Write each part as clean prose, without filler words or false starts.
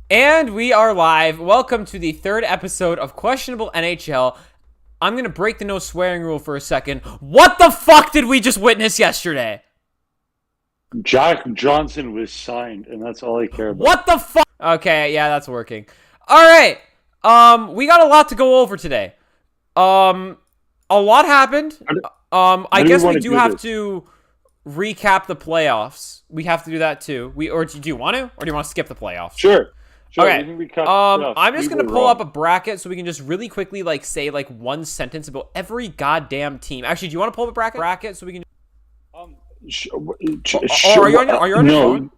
And we are live. Welcome to the third episode of Questionable NHL. I'm going to break the no swearing rule for a second. What the fuck did we just witness yesterday? Jack Johnson was signed, and that's all I care about. What the fuck? Okay, yeah, that's working. All right. We got a lot to go over today. A lot happened. I guess we do have to recap the playoffs. We have to do that too. Do you want to, or do you want to skip the playoffs? Sure. Okay. We can recap I'm just gonna pull up a bracket so we can just really quickly say one sentence about every goddamn team. Actually, do you want to pull up a bracket so we can? Are you on your phone?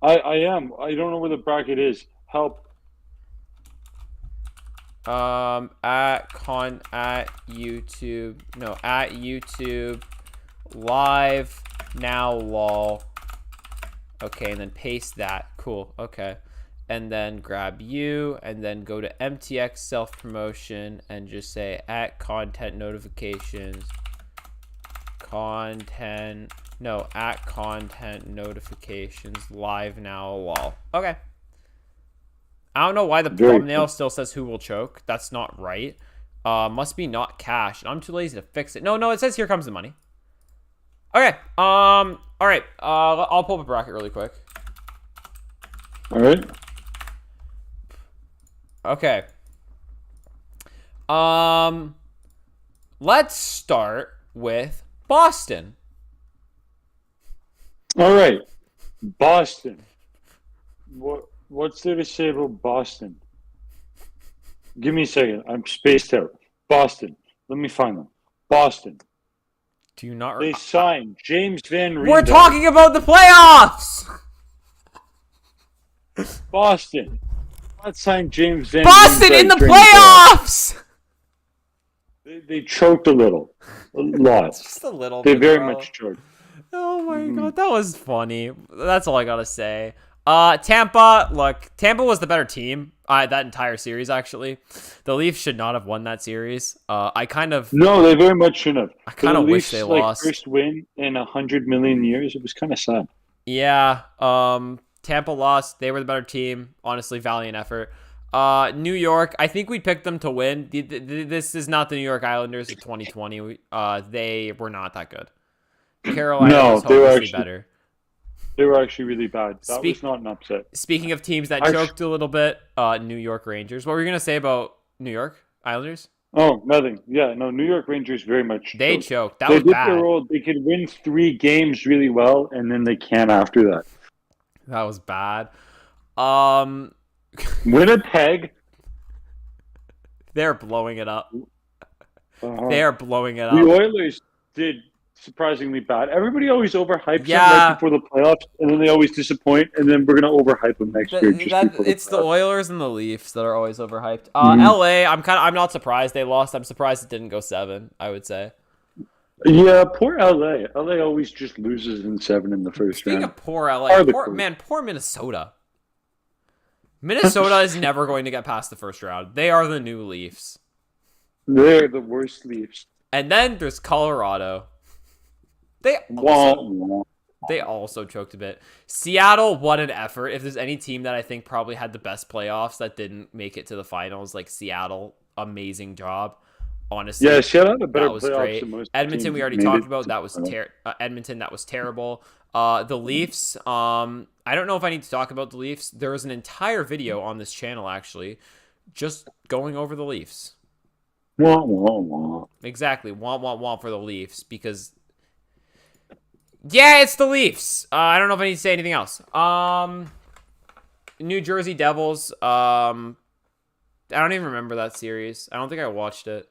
I am. I don't know where the bracket is. Help. At YouTube live now lol. Okay, and then paste that. Cool. Okay. And then grab you, and then go to MTX self-promotion, and just say at content notifications. At content notifications live now lol. Okay. I don't know why the thumbnail still says who will choke. That's not right. Must be not cash. I'm too lazy to fix it. No, it says here comes the money. Okay. All right. I'll pull up a bracket really quick. All right. Okay. Let's start with Boston. All right. Boston. What's there to say about Boston? Give me a second. I'm spaced out. Boston. Let me find them. Boston. Do you not? They signed James Van Riemsdyk. We're talking about the playoffs. Boston. Not signed James Van Boston Riemsdyk in the playoffs. They choked a little, a lot. Just a little. They very much choked. Oh my god, that was funny. That's all I gotta say. Tampa. Look, Tampa was the better team. That entire series, actually. The Leafs should not have won that series. No, they very much shouldn't have. I kind of wish they lost. First win in 100 million years. It was kind of sad. Yeah. Tampa lost. They were the better team. Honestly, valiant effort. New York. I think we picked them to win. This is not the New York Islanders of 2020. They were not that good. Carolina was hopelessly better. They were actually really bad. That was not an upset. Speaking of teams that choked a little bit, New York Rangers. What were you going to say about New York Islanders? Oh, nothing. Yeah, no, New York Rangers very much They choked. That was bad. They could win 3 games really well, and then they can't after that. That was bad. Winnipeg. They're blowing it up. They are blowing it up. The Oilers did surprisingly bad. Everybody always overhypes them right before the playoffs, and then they always disappoint, and then we're gonna overhype them next year. It's the Oilers and the Leafs that are always overhyped. LA, I'm not surprised they lost. I'm surprised it didn't go 7, I would say. Yeah, poor LA. LA always just loses in 7 in the first round. Speaking of poor LA, poor Minnesota. Minnesota is never going to get past the first round. They are the new Leafs. They're the worst Leafs. And then there's Colorado. They also choked a bit. Seattle, what an effort. If there's any team that I think probably had the best playoffs that didn't make it to the finals, like Seattle, amazing job. Honestly, yeah, Seattle had a better playoffs great. Than most Edmonton, we already talked about. That was Edmonton. That was terrible. The Leafs. I don't know if I need to talk about the Leafs. There was an entire video on this channel actually, just going over the Leafs. Wah, wah, wah. Exactly. Want for the Leafs because. Yeah, it's the Leafs. I don't know if I need to say anything else. New Jersey Devils. I don't even remember that series. I don't think I watched it.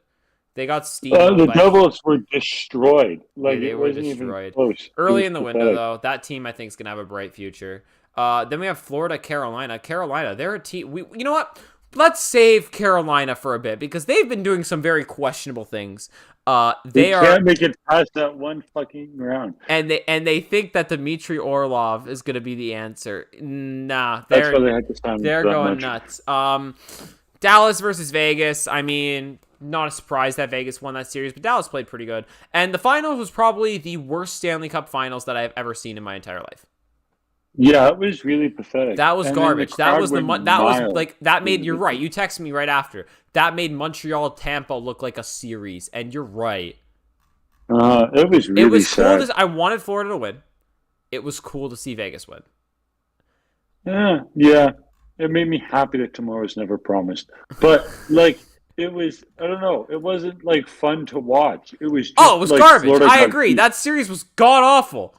They got steamed. The Devils were destroyed. They were destroyed. Early in the window, though. That team, I think, is going to have a bright future. Then we have Florida, Carolina. Carolina, they're a team. You know what? Let's save Carolina for a bit because they've been doing some very questionable things. They can't make it past that one fucking round. And they think that Dmitry Orlov is going to be the answer. Nah, that's why they had to sign. They're going nuts. Dallas versus Vegas. I mean, not a surprise that Vegas won that series, but Dallas played pretty good. And the finals was probably the worst Stanley Cup finals that I've ever seen in my entire life. Yeah, it was really pathetic. That was And then the garbage. That crowd was the went that was wild. like that made you're right. You texted me right after. That made Montreal Tampa look like a series, and you're right. It was It really was cool. sad. I wanted Florida to win. It was cool to see Vegas win. Yeah. It made me happy that tomorrow's never promised. But like it was I don't know, it wasn't like fun to watch. It was Oh, just it was like garbage. Florida I got agree. beat. That series was god awful.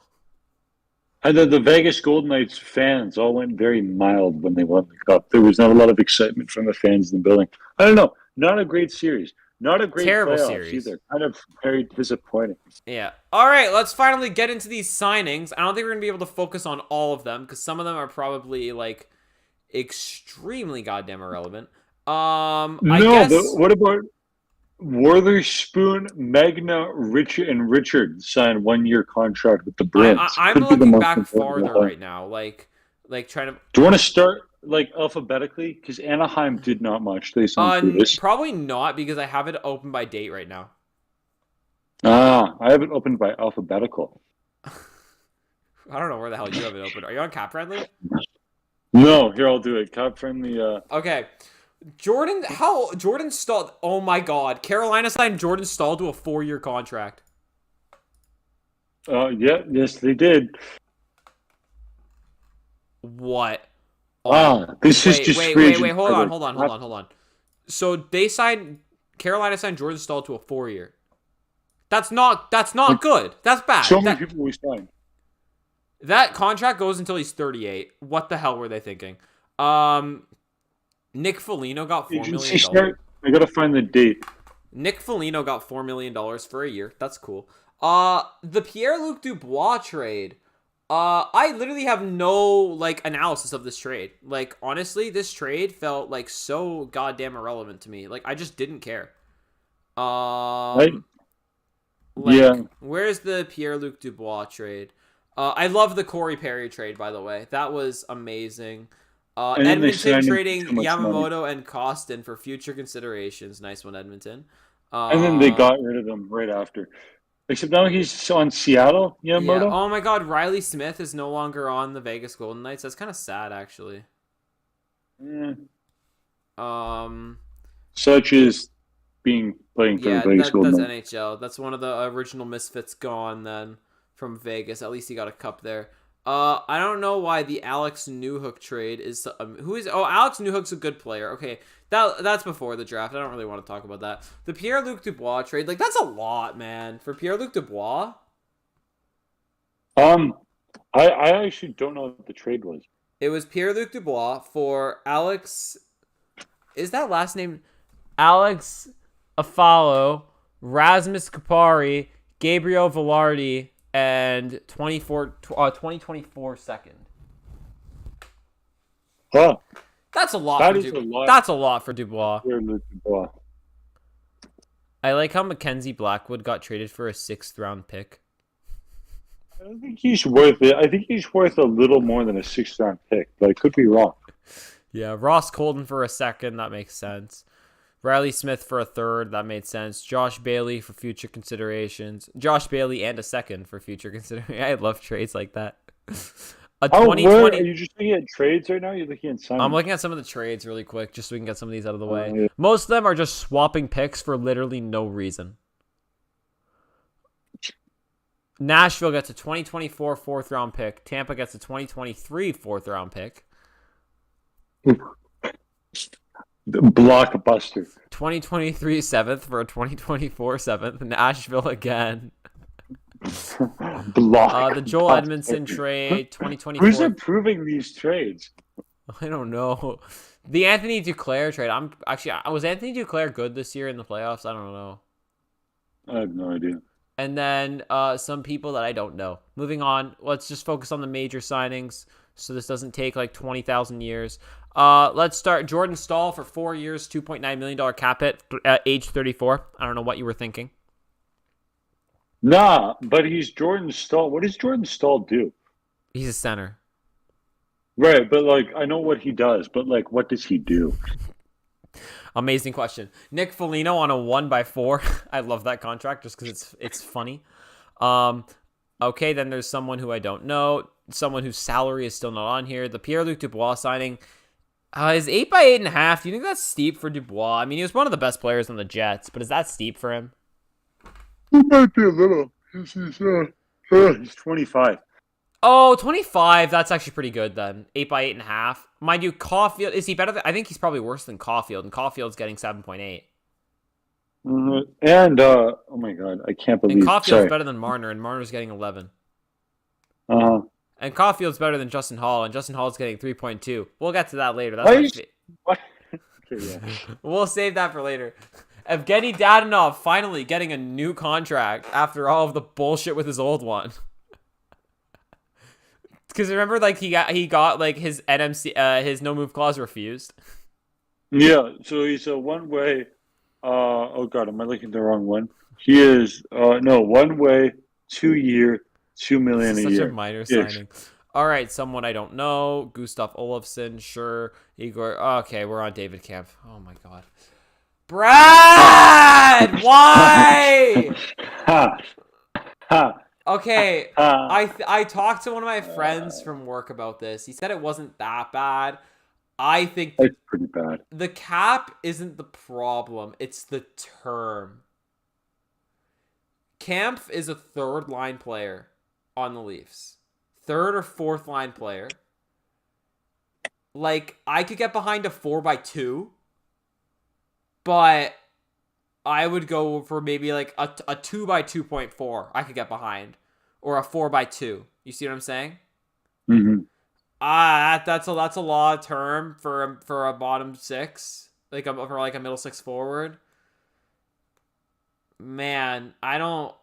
And then the Vegas Golden Knights fans all went very mild when they won the cup. There was not a lot of excitement from the fans in the building. I don't know. Not a great series. Not a great Terrible playoffs series. either. Kind of very disappointing. Yeah. All right, let's finally get into these signings. I don't think we're going to be able to focus on all of them because some of them are probably like extremely goddamn irrelevant. I No, but guess what about Witherspoon, Magna, Richard, and Richard signed 1 year contract with the Bruins? I'm Could be the looking most back important farther one. right now, like trying to. Do you want to start like alphabetically? Because Anaheim did not much. They signed Curtis. Probably not because I have it open by date right now. I have it opened by alphabetical. I don't know where the hell you have it open. Are you on Cap Friendly? No, here I'll do it. Cap friendly. Okay. Jordan Stahl. Oh my God. Carolina signed Jordan Stahl to a 4-year contract. Yeah, yes, they did. What? This is Wait, just wait, free wait, agent wait. Hold credit. on, hold on. So Carolina signed Jordan Stahl to a 4-year. That's not good. That's bad. So many people we signed. That contract goes until he's 38. What the hell were they thinking? Nick Foligno got $4 million. I gotta find the date. Nick Foligno got $4 million for a year. That's cool. The Pierre-Luc Dubois trade. I literally have no like analysis of this trade. Like honestly, this trade felt like so goddamn irrelevant to me. Like I just didn't care. Yeah. Where's the Pierre-Luc Dubois trade? I love the Corey Perry trade, by the way. That was amazing. Edmonton trading Yamamoto and Costin for future considerations. Nice one, Edmonton. And then they got rid of him right after. Except now he's on Seattle, Yamamoto. Yeah. Oh my God, Riley Smith is no longer on the Vegas Golden Knights. That's kind of sad, actually. Yeah. Such as playing for the Vegas Golden Knights. That's NHL. That's one of the original misfits gone then from Vegas. At least he got a cup there. I don't know why the Alex Newhook trade is. Alex Newhook's a good player. Okay, that's before the draft. I don't really want to talk about that. The Pierre-Luc Dubois trade, like that's a lot, man, for Pierre-Luc Dubois. I actually don't know what the trade was. It was Pierre-Luc Dubois for Alex. Is that last name? Alex Afalo, Rasmus Kupari, Gabriel Velarde, and 2024 second. Huh. That's a lot. That's a lot for Dubois. Dubois. I like how Mackenzie Blackwood got traded for a 6th round pick. I don't think he's worth it. I think he's worth a little more than a 6th round pick, but I could be wrong. Yeah, Ross Colton for a 2nd. That makes sense. Riley Smith for a 3rd. That made sense. Josh Bailey for future considerations. Josh Bailey and a 2nd for future considerations. I love trades like that. A 2020. Are you just looking at trades right now? You're looking at some. I'm looking at some of the trades really quick, just so we can get some of these out of the way. Yeah. Most of them are just swapping picks for literally no reason. Nashville gets a 2024 4th round pick. Tampa gets a 2023 4th round pick. Blockbuster. 2023 7th for a 2024 7th. Nashville again. The Joel Edmondson trade, 2024. Who's approving these trades? I don't know. The Anthony Duclair trade. Was Anthony Duclair good this year in the playoffs? I don't know. I have no idea. And then some people that I don't know. Moving on, let's just focus on the major signings so this doesn't take like 20,000 years. Let's start. Jordan Stahl for 4 years, $2.9 million cap hit at age 34. I don't know what you were thinking. Nah, but he's Jordan Stahl. What does Jordan Stahl do? He's a center. Right, but like I know what he does, but like what does he do? Amazing question. Nick Foligno on a 1x4. I love that contract just because it's funny. Okay, then there's someone who I don't know. someone whose salary is still not on here. The Pierre-Luc Dubois signing is 8 by 8.5. Do you think that's steep for Dubois? I mean, he was one of the best players on the Jets, but is that steep for him? It might be a little. He's 25. Oh, 25. That's actually pretty good then. 8 by 8.5. Mind you, Caulfield, is he better than, I think he's probably worse than Caulfield, and Caulfield's getting 7.8. And oh my god, I can't believe. And Caulfield's better than Marner, and Marner's getting 11. And Caulfield's better than Justin Hall, and Justin Hall's getting 3.2. We'll get to that later. That's what? Okay, yeah. We'll save that for later. Evgeny Dadonov finally getting a new contract after all of the bullshit with his old one. Because remember, like he got like his NMC his no move clause refused. Yeah, so he's a one-way. Oh god, am I looking at the wrong one? He is no 1 way, 2 year, $2 million a year. Such a minor signing. All right, someone I don't know. Gustav Olofsson, sure. Igor. Okay, we're on David Camp. Oh my god, Brad, why? Okay, I talked to one of my friends from work about this. He said it wasn't that bad. I think it's pretty bad. The cap isn't the problem. It's the term. Kampf is a third line player on the Leafs. Third or fourth line player. Like, I could get behind a 4x2, but I would go for maybe like a 2x2.4 I could get behind. Or a 4x2. You see what I'm saying? Mm-hmm. That's a lot of term for a bottom six. For a middle six forward. Man, I don't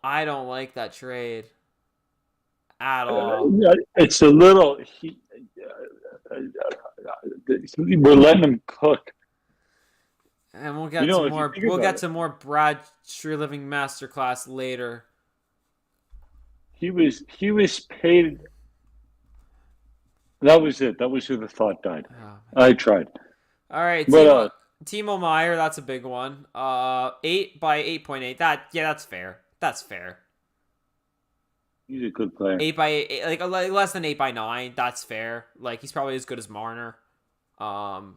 like that trade at all. It's a little. We're letting him cook, and we'll get some more. We'll get some more Brad Tree Living Masterclass later. He was paid. That was it. That was who the thought died. Oh, I tried. All right, but Timo Meier, that's a big one. 8 by 8.8. That's fair. That's fair. He's a good player. 8 by 8, like less than 8 by 9. That's fair. Like he's probably as good as Marner. Oh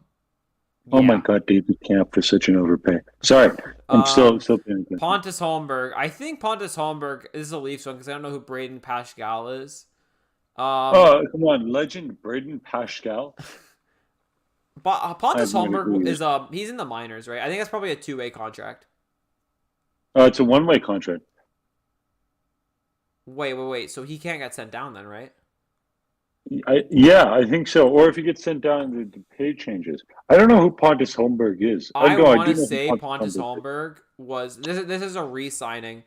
my god, David Camp for such an overpay. Sorry, I'm still paying attention. Pontus Holmberg. I think Pontus Holmberg is a Leafs one because I don't know who Braden Pascal is. Oh come on, legend Braden Pascal. But Pontus Holmberg is he's in the minors, right? I think that's probably a 2-way contract. It's a 1-way contract. Wait. So he can't get sent down then, right? I think so. Or if he gets sent down, the pay changes. I don't know who Pontus Holmberg is. I want to say Pontus Holmberg was this is a re-signing.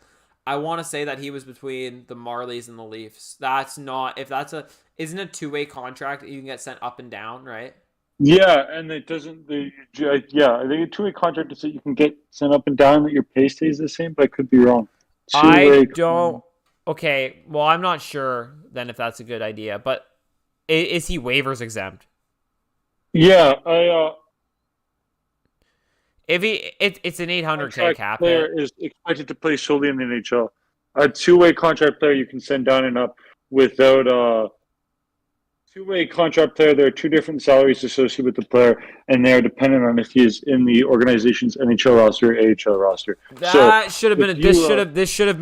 I want to say that he was between the Marlies and the Leafs. That's not isn't a 2-way contract. You can get sent up and down, right? Yeah, and it doesn't. I think a 2-way contract is that you can get sent up and down, that your pay stays the same, but I could be wrong. I don't. Okay, well, I'm not sure then if that's a good idea, but is he waivers exempt? Yeah, if it's an $800K cap player is expected to play solely in the NHL. A 2-way contract player you can send down and up without 2-way contract player, there are 2 different salaries associated with the player, and they are dependent on if he is in the organization's NHL roster or AHL roster. This should have been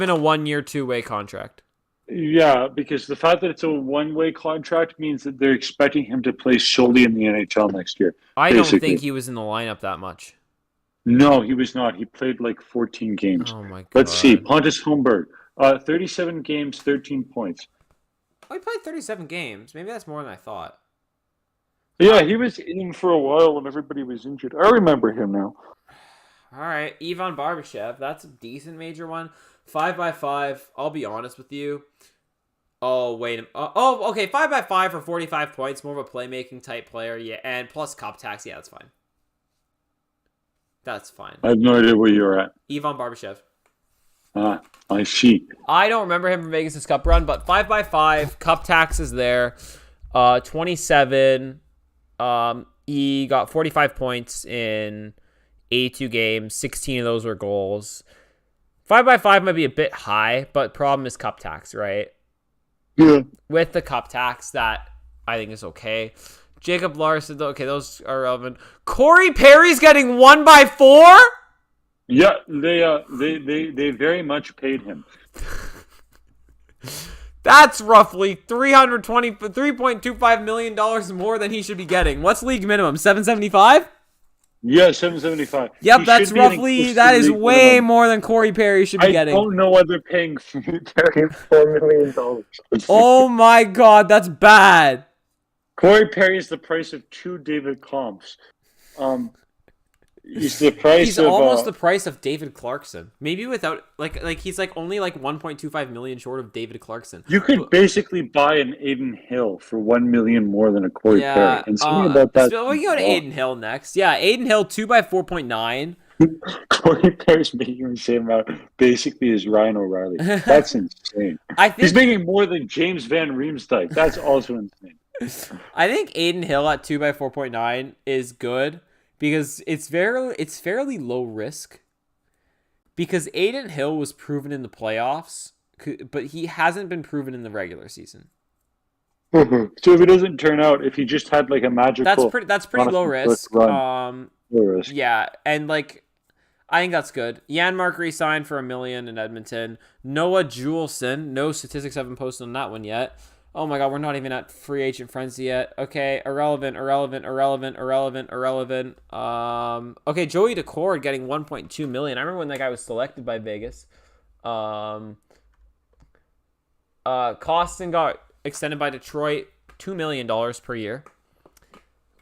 a 1-year 2-way contract. Yeah, because the fact that it's a 1-way contract means that they're expecting him to play solely in the NHL next year. I don't think he was in the lineup that much. No, he was not. He played like 14 games. Oh my god. Let's see. Pontus Holmberg, 37 games, 13 points. Oh, he played 37 games. Maybe that's more than I thought. Yeah, he was in for a while when everybody was injured. I remember him now. All right, Ivan Barbashev. That's a decent major one. 5x5. I'll be honest with you. Oh, wait. Okay. 5x5 for 45 points. More of a playmaking type player. Yeah, and plus cup tax. Yeah, that's fine. That's fine. I have no idea where you're at. Ivan Barbashev. I see. I don't remember him from Vegas' cup run, but 5x5, cup tax is there. 27. He got 45 points in 82 games. 16 of those were goals. 5x5 might be a bit high, but problem is cup tax, right? Yeah. with the cup tax that I think is okay. Jacob Larson, okay, those are relevant. Corey Perry's getting 1/4? Yeah, they very much paid him. That's roughly $3.25 million more than he should be getting. What's league minimum? $775? Yeah, 775. Yep, He that's should be getting roughly, close that to is league way minimum. more than Corey Perry should be I getting. don't know why they're paying Perry $4 million. Oh my god, that's bad. Corey Perry is the price of 2 David Comps. He's the price He's of almost the price of David Clarkson. Maybe without he's only 1.25 million short of David Clarkson. you could basically buy an Aiden Hill for $1 million more than a Corey Perry. And something about that. We go to Aiden Hill next. Yeah, Aiden Hill 2/4.9. Corey Perry's making the same amount basically as Ryan O'Reilly. That's insane. He's making more than James Van Riemsdyk. That's also insane. I think Aiden Hill at 2/4.9 is good because it's fairly low risk. Because Aiden Hill was proven in the playoffs, but he hasn't been proven in the regular season. So if it doesn't turn out, if he just had a magical, that's pretty low risk. Low risk. Yeah, and I think that's good. Janmark re-signed for $1 million in Edmonton. Noah Juleson, no statistics have been posted on that one yet. Oh my god, we're not even at free agent frenzy yet. Okay, irrelevant. Okay, Joey Decord getting $1.2 million. I remember when that guy was selected by Vegas. Costin got extended by Detroit, $2 million per year.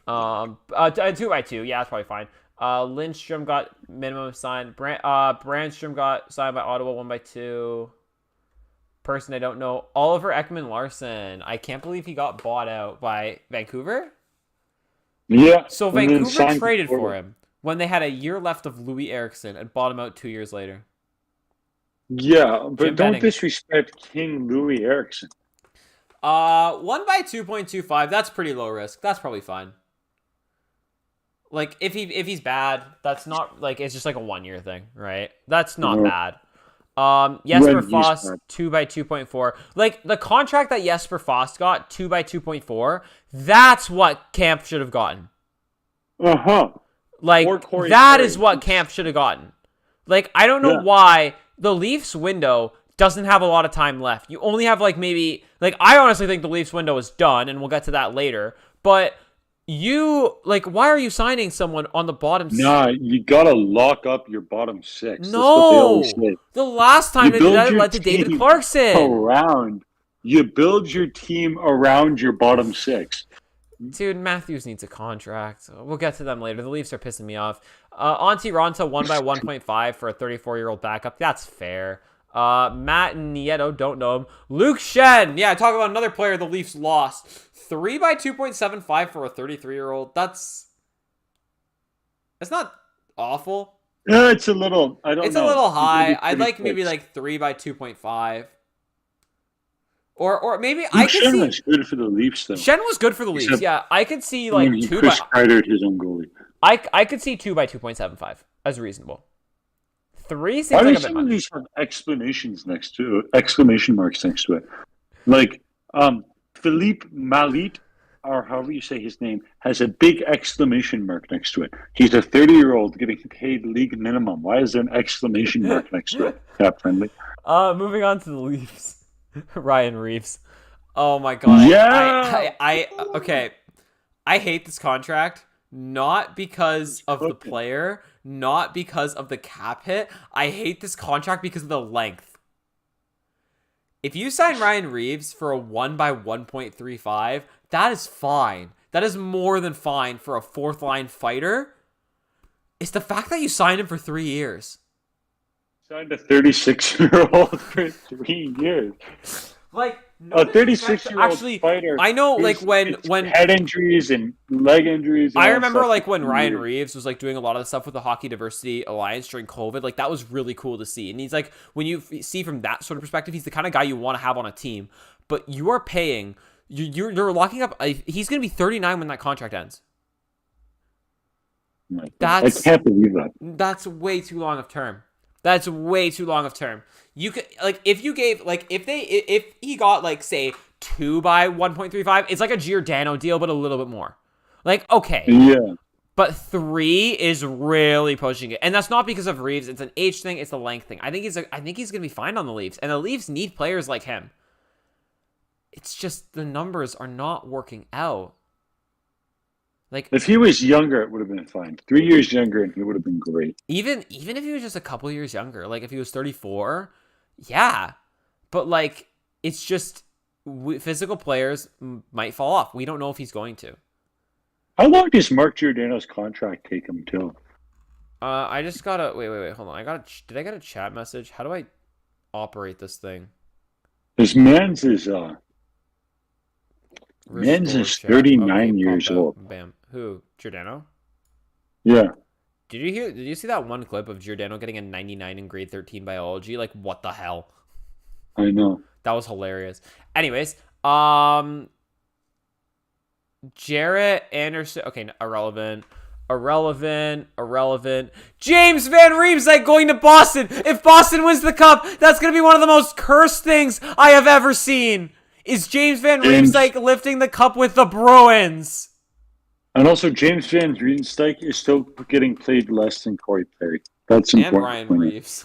2x2, yeah, that's probably fine. Lindstrom got minimum signed. Brandstrom got signed by Ottawa 1x2. Person I don't know. Oliver Ekman-Larsson. I can't believe he got bought out by Vancouver. Yeah. So Vancouver traded for him when they had a year left of Louis Eriksson and bought him out 2 years later. Yeah, but Jim don't Benning. disrespect King Louis Eriksson. 1/2.25. That's pretty low risk. That's probably fine. If he's bad, that's not it's just a 1 year thing, right? That's not bad. Jesper Foss 2/2.4. The contract that Jesper Foss got 2/2.4. That's what Camp should have gotten. That is what Camp should have gotten. I don't know why the Leafs window doesn't have a lot of time left. You only have maybe I honestly think the Leafs window is done, and we'll get to that later. But why are you signing someone on the bottom six? Nah, you gotta lock up your bottom six. No, the last time they did that led to David Clarkson. You build your team around your bottom six. Dude, Matthews needs a contract. We'll get to them later. The Leafs are pissing me off. Auntie Ronta 1/1.5 for a 34-year-old backup. That's fair. Matt Nieto, don't know him. Luke Shen. Yeah, talk about another player the Leafs lost. 3/2.75 for a 33-year-old. That's not awful. Yeah, it's a little. I don't know. It's a little high. I'd maybe 3/2.5. Or maybe I could Shen see. was good for the Leafs though. Shen was good for the Leafs. Yeah, I could see he 2 Chris Kreider'd his own goalie. I could see 2/2.75 as reasonable. 3 seems Why do like a bit some of much. these have exclamation marks next to it? Philippe Malit, or however you say his name, has a big exclamation mark next to it. He's a 30-year-old getting paid league minimum. Why is there an exclamation mark next to it? Cap friendly. Moving on to the Leafs. Ryan Reeves. Oh my god. Yeah. Okay. I hate this contract. Not because of the player, not because of the cap hit. I hate this contract because of the length. If you sign Ryan Reeves for a 1/1.35, that is fine. That is more than fine for a fourth line fighter. It's the fact that you signed him for 3 years. Signed a 36-year-old for 3 years. A 36-year-old fighter. I know, when head injuries and leg injuries. And I remember, when Ryan Reeves was doing a lot of the stuff with the Hockey Diversity Alliance during COVID. That was really cool to see. And he's when you see from that sort of perspective, he's the kind of guy you want to have on a team. But you are paying. You're locking up. He's going to be 39 when that contract ends. I can't believe that. That's way too long of term. That's way too long of term. You could if you gave if he got say 2 by 1.35. It's like a Giordano deal, but a little bit more. Like, okay. Yeah. But 3 is really pushing it. And that's not because of Reeves. It's an age thing. It's a length thing. I think he's going to be fine on the Leafs. And the Leafs need players like him. It's just the numbers are not working out. Like, if he was younger, it would have been fine. 3 years younger, and he would have been great. Even if he was just a couple years younger, like if he was 34, yeah. But like, it's just physical players might fall off. We don't know if he's going to. How long does Mark Giordano's contract take him till? I just gotta wait. Hold on. Did I get a chat message? How do I operate this thing? His Mans is 39 years old. Bam. Who? Giordano? Yeah. Did you see that one clip of Giordano getting a 99 in grade 13 biology? Like, what the hell? I know. That was hilarious. Anyways, Jarrett Anderson. Okay, irrelevant. James Van Riemsdyk going to Boston. If Boston wins the cup, that's going to be one of the most cursed things I have ever seen. Is James Van Riemsdyk lifting the cup with the Bruins? And also, James Van Riemsdyk is still getting played less than Corey Perry. That's important. And Ryan Reeves.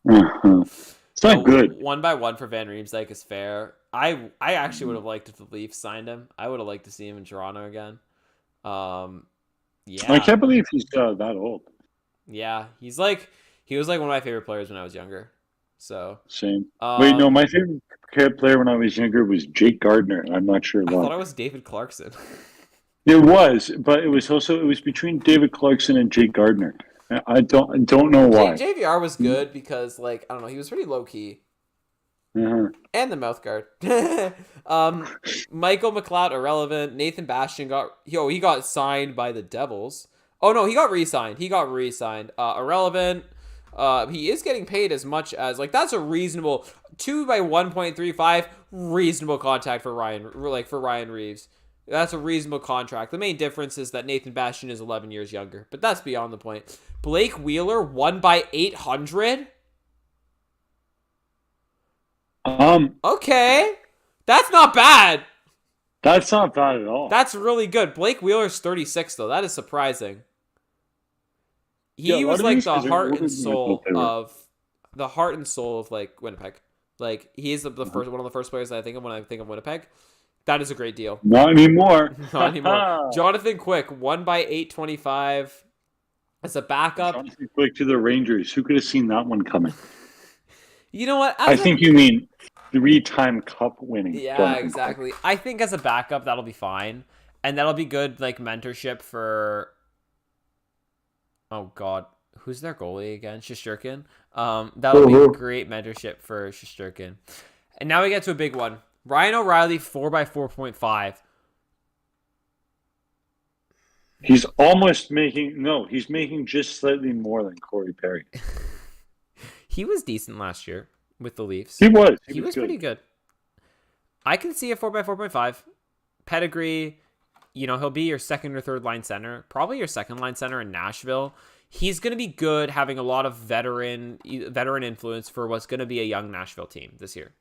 Uh-huh. It's not good. 1 by 1 for Van Riemsdyk is fair. I actually would have liked if the Leafs signed him. I would have liked to see him in Toronto again. Yeah. I can't believe he's that old. Yeah, he was like one of my favorite players when I was younger. So same. Wait, no, my favorite player when I was younger was Jake Gardner. I'm not sure why. I thought it was David Clarkson. It was, but it was between David Clarkson and Jake Gardner. I don't know why. JVR was good because, like, I don't know, he was pretty low key. Uh-huh. And the mouth guard. Michael McLeod, irrelevant. Nathan Bastian he got signed by the Devils. Oh no, he got re-signed. Irrelevant. He is getting paid as much as, like, that's a reasonable 2 by 1.35 reasonable contract for Ryan Reeves. That's a reasonable contract. The main difference is that Nathan Bastian is 11 years younger, but that's beyond the point. Blake Wheeler 1 by 800. Okay, that's not bad. That's not bad at all. That's really good. Blake Wheeler's 36 though. That is surprising. He was like the heart and soul of like Winnipeg. Like, he is the first one of the first players that I think of when I think of Winnipeg. That is a great deal. Not anymore. Not anymore. Jonathan Quick 1 by 825 as a backup. Jonathan Quick to the Rangers. Who could have seen that one coming? You know what? I think you mean 3-time cup winning. Yeah, Jonathan exactly. Quick. I think as a backup, that'll be fine. And that'll be good, like, mentorship for... Oh, God. Who's their goalie again? Shesterkin? That'll be great mentorship for Shesterkin. And now we get to a big one. Ryan O'Reilly, 4 by 4.5. He's almost he's making just slightly more than Corey Perry. He was decent last year with the Leafs. He was Pretty good. I can see a 4 by 4.5. Pedigree, he'll be your second or third line center. Probably your second line center in Nashville. He's going to be good having a lot of veteran influence for what's going to be a young Nashville team this year.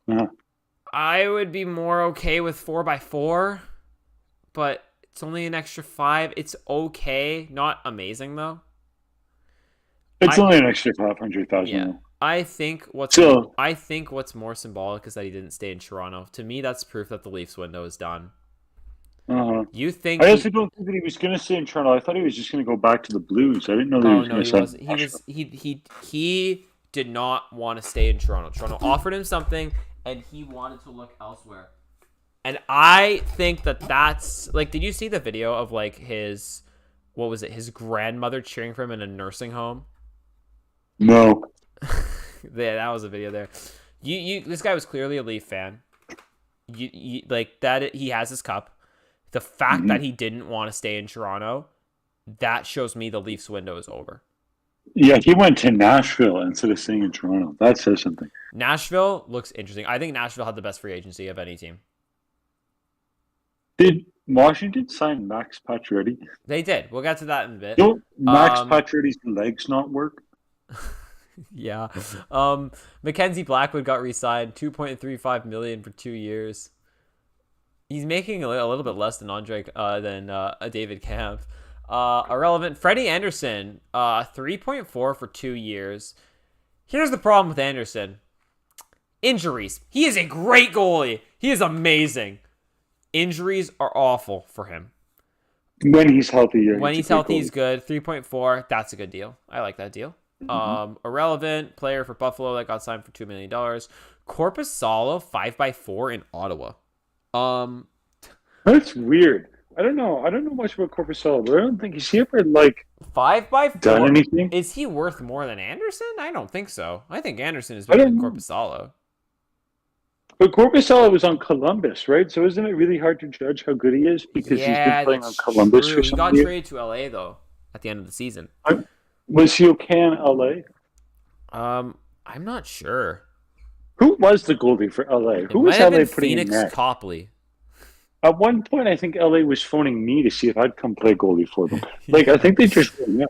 Uh-huh. I would be more okay with 4 by 4, but it's only an extra 5. It's okay. Not amazing, though. It's only an extra 500,000. Yeah. I think what's more symbolic is that he didn't stay in Toronto. To me, that's proof that the Leafs window is done. Uh-huh. You think? I also don't think that he was going to stay in Toronto. I thought he was just going to go back to the Blues. I didn't know that he was going to stay. He did not want to stay in Toronto. Toronto offered him something, and he wanted to look elsewhere. And I think that's like. Did you see the video of like his grandmother cheering for him in a nursing home? No. Yeah, that was a video there. This guy was clearly a Leaf fan. You like that he has his cup. The fact that he didn't want to stay in Toronto, that shows me the Leafs window is over. Yeah, he went to Nashville instead of staying in Toronto. That says something. Nashville looks interesting. I think Nashville had the best free agency of any team. Did Washington sign Max Pacioretty? They did. We'll get to that in a bit. Don't Max Pacioretty's legs not work? Yeah. Mackenzie Blackwood got re-signed, 2.35 million for 2 years. He's making a little bit less than David Camp. Irrelevant. Freddie Anderson, 3.4 for 2 years. Here's the problem with Anderson. Injuries. He is a great goalie. He is amazing. Injuries are awful for him. When he's healthy, yeah. When he's healthy, he's good. 3.4. That's a good deal. I like that deal. Irrelevant player for Buffalo that got signed for $2 million. Korpisalo, 5x4 in Ottawa. That's weird. I don't know much about Korpisalo, but I don't think he's ever 5x4. done anything. Is he worth more than Anderson? I don't think so. I think Anderson is better than Korpisalo. But Korpisalo was on Columbus, right? So isn't it really hard to judge how good he is because he's been playing on Columbus for He some got years? traded to LA though at the end of the season. Was he okay in LA? I'm not sure. Who was the goalie for LA? Who was LA putting Phoenix in net? Copley. At one point, I think LA was phoning me to see if I'd come play goalie for them. I think they just went, yeah.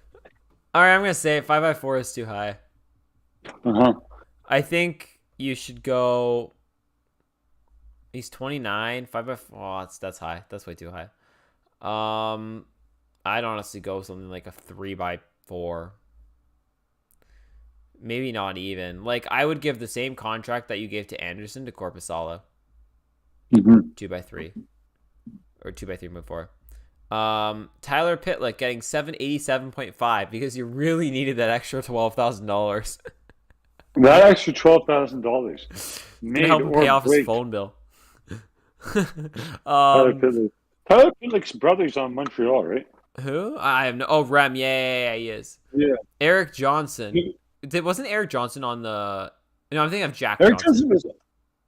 All right, I'm gonna say 5x4 is too high. I think you should go. He's 29. 5x4. Oh, that's high. That's way too high. I'd honestly go something like a 3x4. Maybe not even. I would give the same contract that you gave to Anderson to Korpisalo. 2x3. Or 2x3.4. Tyler Pitlick getting 787.5 because you really needed that extra $12,000. That extra $12,000 made help him pay off his break phone bill. Tyler Pitlick. Tyler Pitlick's brother's on Montreal, right? Who? I have no. Oh, Rem. Yeah, he is. Yeah. Eric Johnson. Wasn't Eric Johnson on the? No, I'm thinking of Jack Eric Johnson.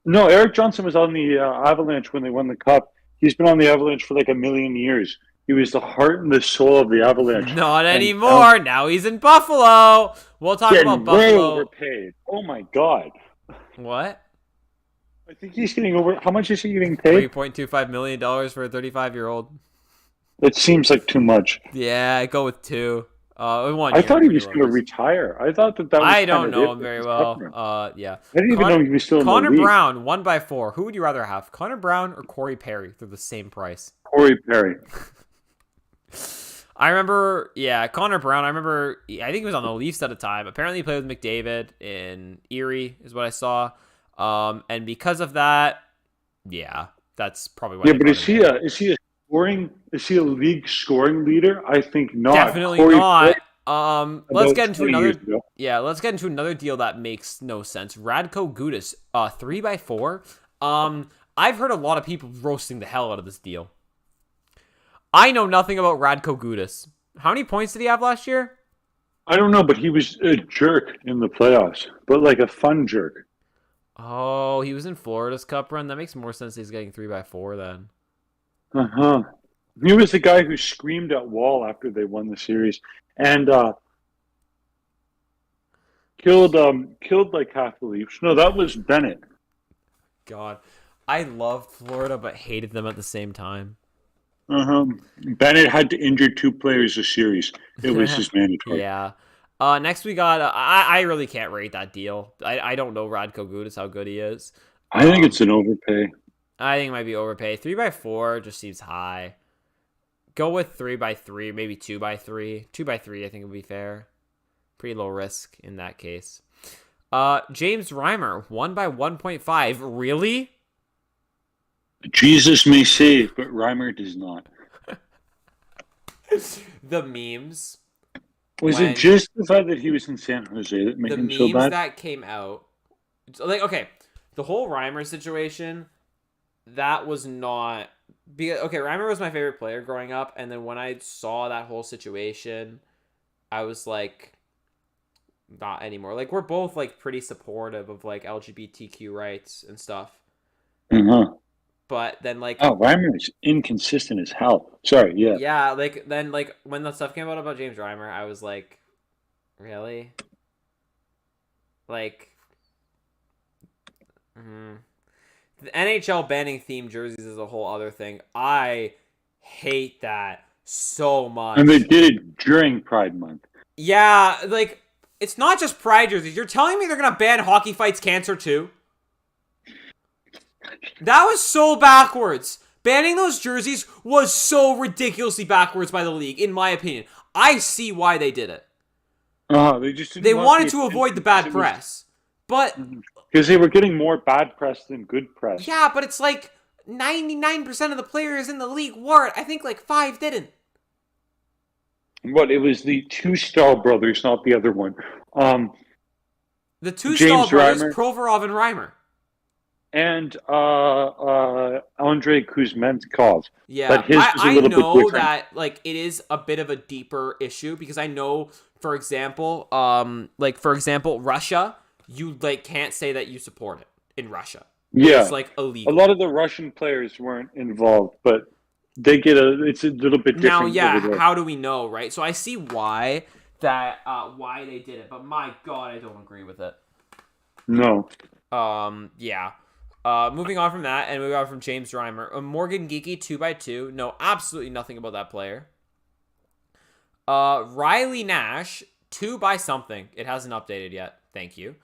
Eric Johnson was on the Avalanche when they won the Cup. He's been on the Avalanche for a million years. He was the heart and the soul of the Avalanche. Not anymore. Now he's in Buffalo. We'll talk about Buffalo. Way overpaid. Oh my God. What? I think he's getting over. How much is he getting paid? $3.25 million for a 35-year-old. It seems like too much. Yeah, go with 2. I thought he was going to retire. I thought that was. I don't know him very well. Yeah. I didn't even know he was still in the league. Connor Brown, 1x4. Who would you rather have, Connor Brown or Corey Perry? They're the same price. Corey Perry. I remember, Connor Brown. I think he was on the Leafs at a time. Apparently, he played with McDavid in Erie, is what I saw. And because of that, that's probably why. Yeah, but is he a scoring? Is he a league scoring leader? I think not. Definitely Corey not. Perry, Let's get into another. Yeah, let's get into another deal that makes no sense. Radko Gudas, 3x4. I've heard a lot of people roasting the hell out of this deal. I know nothing about Radko Gudas. How many points did he have last year? I don't know, but he was a jerk in the playoffs, but a fun jerk. Oh, he was in Florida's Cup run. That makes more sense. He's getting 3x4 then. He was the guy who screamed at Wall after they won the series and killed half the Leafs. No, that was Bennett. God, I loved Florida but hated them at the same time. Bennett had to injure 2 players a series. It was just mandatory. Yeah. Next we got. I really can't rate that deal. I don't know Radko Gudas how good he is. I think it's an overpay. I think it might be overpay. 3x4 just seems high. Go with 3x3, maybe 2x3. 2x3 I think would be fair. Pretty low risk in that case. James Reimer, 1x1.5. Really? Jesus may save, but Reimer does not. The memes. Was it just the fact that he was in San Jose that made him so bad? The memes that came out. Okay, the whole Reimer situation, that was not... Reimer was my favorite player growing up, and then when I saw that whole situation, I was like, not anymore. We're both, pretty supportive of, LGBTQ rights and stuff. But then, oh, Reimer is inconsistent as hell. Sorry, yeah. Yeah, then, when the stuff came out about James Reimer, I was like, really? The NHL banning themed jerseys is a whole other thing. I hate that so much. And they did it during Pride Month. Yeah, It's not just pride jerseys. You're telling me they're going to ban Hockey Fights Cancer too? That was so backwards. Banning those jerseys was so ridiculously backwards by the league, in my opinion. I see why they did it. They just didn't They want wanted the to avoid the attention bad press. But because they were getting more bad press than good press. yeah, but it's like 99% of the players in the league wore it. I think like 5 didn't. What? It was the two Stahl brothers, not the other one. The two James Stahl brothers, Reimer. Provorov and Reimer. And Andrei Kuzmentkov. Yeah, but his was a I little know bit different. that like it is a bit of a deeper issue because I know, for example, Russia, you like can't say that you support it in Russia. Yeah, it's like illegal. A lot of the Russian players weren't involved, but they get it's a little bit different. Now, yeah, over there. how do we know, right? So I see why why they did it, but my God, I don't agree with it. No. Yeah. Moving on from that, and moving on from James Reimer. Morgan Geeky, 2x2. No, absolutely nothing about that player. Riley Nash, 2 by something. It hasn't updated yet. Thank you.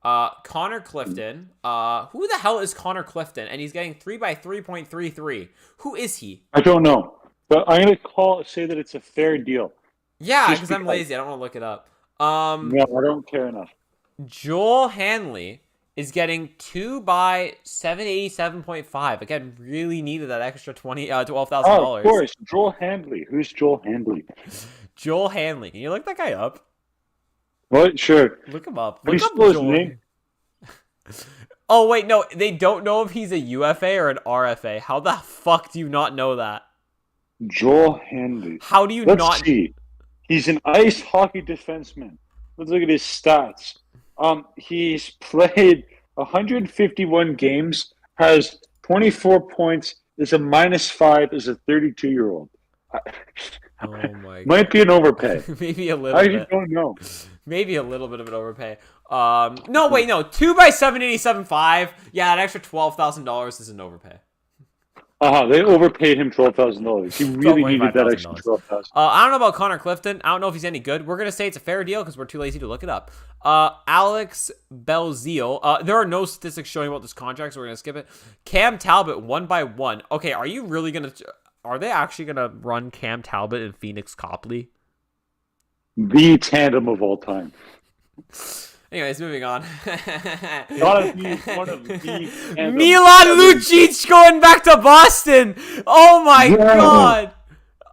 Connor Clifton. Who the hell is Connor Clifton? And he's getting 3 by 3.33. Who is he? I don't know. But I'm going to say that it's a fair deal. Yeah, because I'm lazy. I don't want to look it up. No, I don't care enough. Joel Hanley is getting 2 by 787.5. Again, really needed that extra $12,000. Oh, of course. Joel Handley. Who's Joel Handley? Joel Hanley. Can you look that guy up? What? Sure. Look him up. Look up his Joel. name. Oh, wait, no. They don't know if he's a UFA or an RFA. How the fuck do you not know that? Joel Handley. How do you Let's see. He's an ice hockey defenseman. Let's look at his stats. He's played 151 games, has 24 points, is a -5, is a 32-year-old. Oh my God. Might be an overpay. Maybe a little I bit. don't know. Maybe a little bit of an overpay. No, wait, no. 2 by 787.5. Yeah, that extra $12,000 is an overpay. They overpaid him $12,000. He really needed that extra $12,000. I don't know about Connor Clifton. I don't know if he's any good. We're gonna say it's a fair deal because we're too lazy to look it up. Alex Belzile. There are no statistics showing about this contract, so we're gonna skip it. Cam Talbot, 1 by 1. Okay, are you really gonna? Are they actually gonna run Cam Talbot and Phoenix Copley? The tandem of all time. Anyways, moving on. One of the Milan Lucic going back to Boston. Oh my God.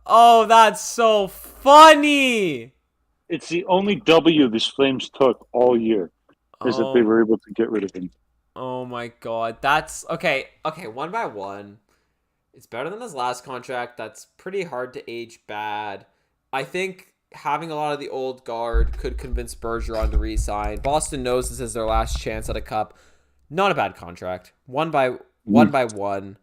Oh, that's so funny. It's the only W the Flames took all year, is that they were able to get rid of him. Oh my God. That's okay. Okay, 1 by 1. It's better than his last contract. That's pretty hard to age bad. I think having a lot of the old guard could convince Bergeron to re-sign. Boston knows this is their last chance at a cup. Not a bad contract. 1 by 1.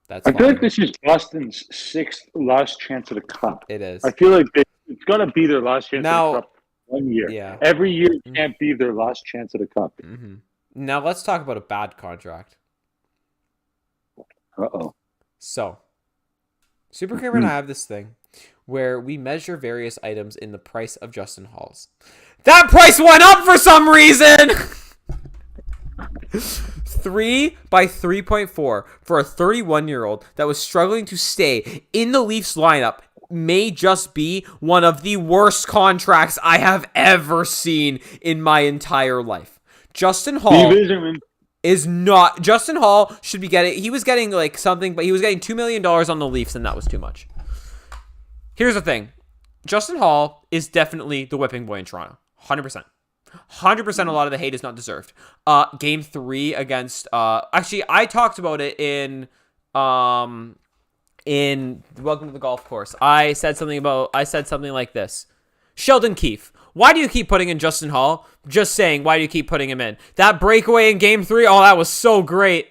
That's fine. I feel like this is Boston's 6th last chance at a cup. It is. I feel like it's got to be their last chance Now, at a cup 1 year. Yeah. Every year can't be their last chance at a cup. Mm-hmm. Now let's talk about a bad contract. Uh-oh. So, Super Kramer and I have this thing where we measure various items in the price of Justin Hall's. That price went up for some reason! 3 by 3.4 for a 31-year-old that was struggling to stay in the Leafs lineup may just be one of the worst contracts I have ever seen in my entire life. Justin Hall is not. Justin Hall should be getting. He was getting like something, but he was getting $2 million on the Leafs, and that was too much. Here's the thing: Justin Hall is definitely the whipping boy in Toronto, 100%. 100%. A lot of the hate is not deserved. Game 3 against. Actually, I talked about it in Welcome to the Golf Course. I said something like this: Sheldon Keefe. Why do you keep putting in Justin Hall? Just saying, why do you keep putting him in? That breakaway in Game 3, oh, that was so great.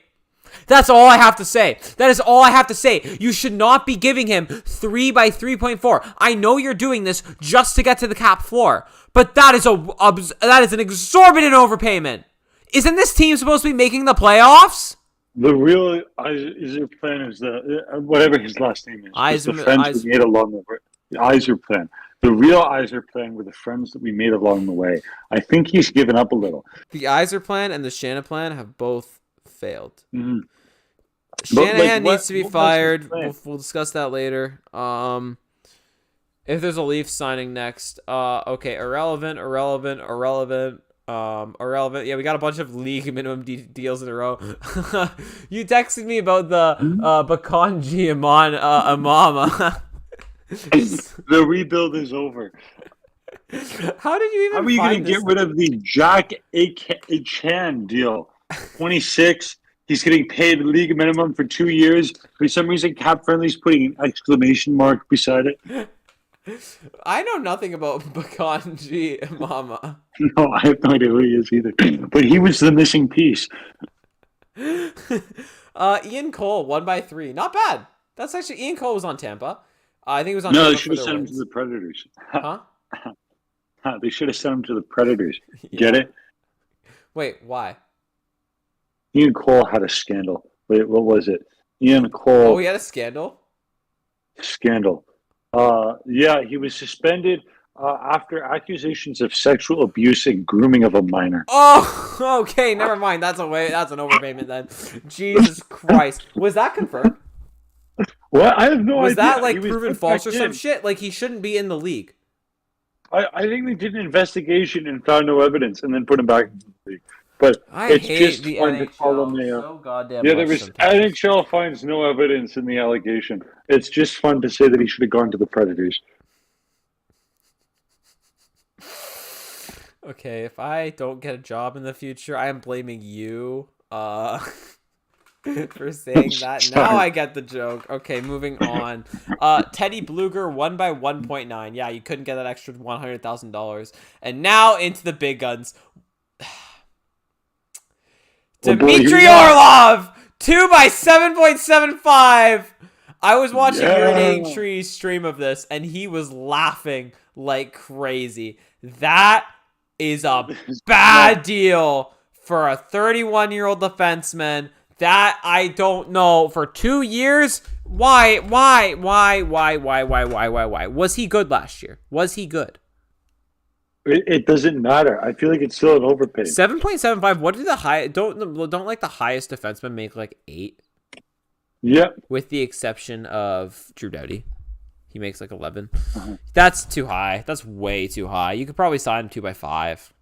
That's all I have to say. That is all I have to say. You should not be giving him 3 by 3.4. I know you're doing this just to get to the cap floor, but that is an exorbitant overpayment. Isn't this team supposed to be making the playoffs? The real Yzerplan is whatever his last name is. The friends we made along the Yzerplan. The real Yzerplan were the friends that we made along the way. I think he's given up a little. The Yzerplan and the Shanahan have both failed. Mm-hmm. Shanahan needs to be fired. We'll discuss that later. If there's a Leaf signing next, okay, irrelevant. Yeah, we got a bunch of league minimum deals in a row. You texted me about the Bakonji Amama. The rebuild is over. How did you even? How are you going to get rid of the Jack Achan deal? 26. He's getting paid league minimum for 2 years. For some reason, Cap Friendly's putting an exclamation mark beside it. I know nothing about Bakonji Mama. No, I have no idea who he is either. But he was the missing piece. Ian Cole, 1-3. Not bad. That's actually... Ian Cole was on Tampa. I think he was on No, Tampa they should have sent him to the Predators. Huh? They should have sent him to the Predators. Yeah. Get it? Wait, why? Ian Cole had a scandal. Wait, what was it? Ian Cole... Oh, he had a scandal? Scandal. Yeah, he was suspended after accusations of sexual abuse and grooming of a minor. Oh, okay, never mind. That's an overpayment then. Jesus Christ. Was that confirmed? What? I have no idea. Was that like proven false or some shit? Like he shouldn't be in the league. I think they did an investigation and found no evidence and then put him back in the league. But it's just the fun NHL to call them so goddamn there was NHL finds no evidence in the allegation. It's just fun to say that he should have gone to the Predators. Okay, if I don't get a job in the future, I am blaming you for saying that. Now I get the joke. Okay, moving on. Teddy Bluger won by 1.9. Yeah, you couldn't get that extra $100,000. And now into the big guns. Dmitry Orlov, 2 by 7.75. I was watching Urinating Tree's stream of this, and he was laughing like crazy. That is a bad deal for a 31-year-old defenseman. That I don't know. For 2 years, why? Was he good last year? Was he good? It doesn't matter. I feel like it's still an overpay. 7.75. What did the high? Don't like the highest defenseman make like 8? Yeah. With the exception of Drew Doughty, he makes like 11. That's too high. That's way too high. You could probably sign him 2 by 5.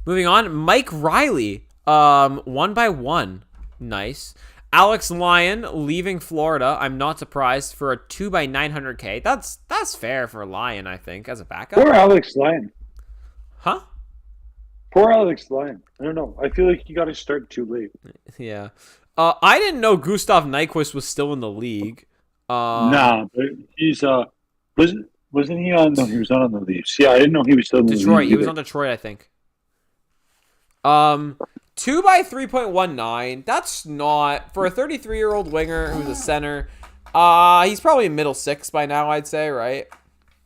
Moving on, Mike Riley, 1 by 1. Nice. Alex Lyon leaving Florida. I'm not surprised for a 2 by 900K. That's fair for Lyon, I think, as a backup. Poor Alex Lyon. Huh? Poor Alex Lyon. I don't know. I feel like he got to start too late. Yeah. I didn't know Gustav Nyquist was still in the league. Nah, but he's wasn't he on? No, he was not on the Leafs. Yeah, I didn't know he was still in the Detroit. league. He was on Detroit, I think. 2 by 3.19. That's not for a 33-year-old winger who's a center. He's probably middle 6 by now, I'd say, right?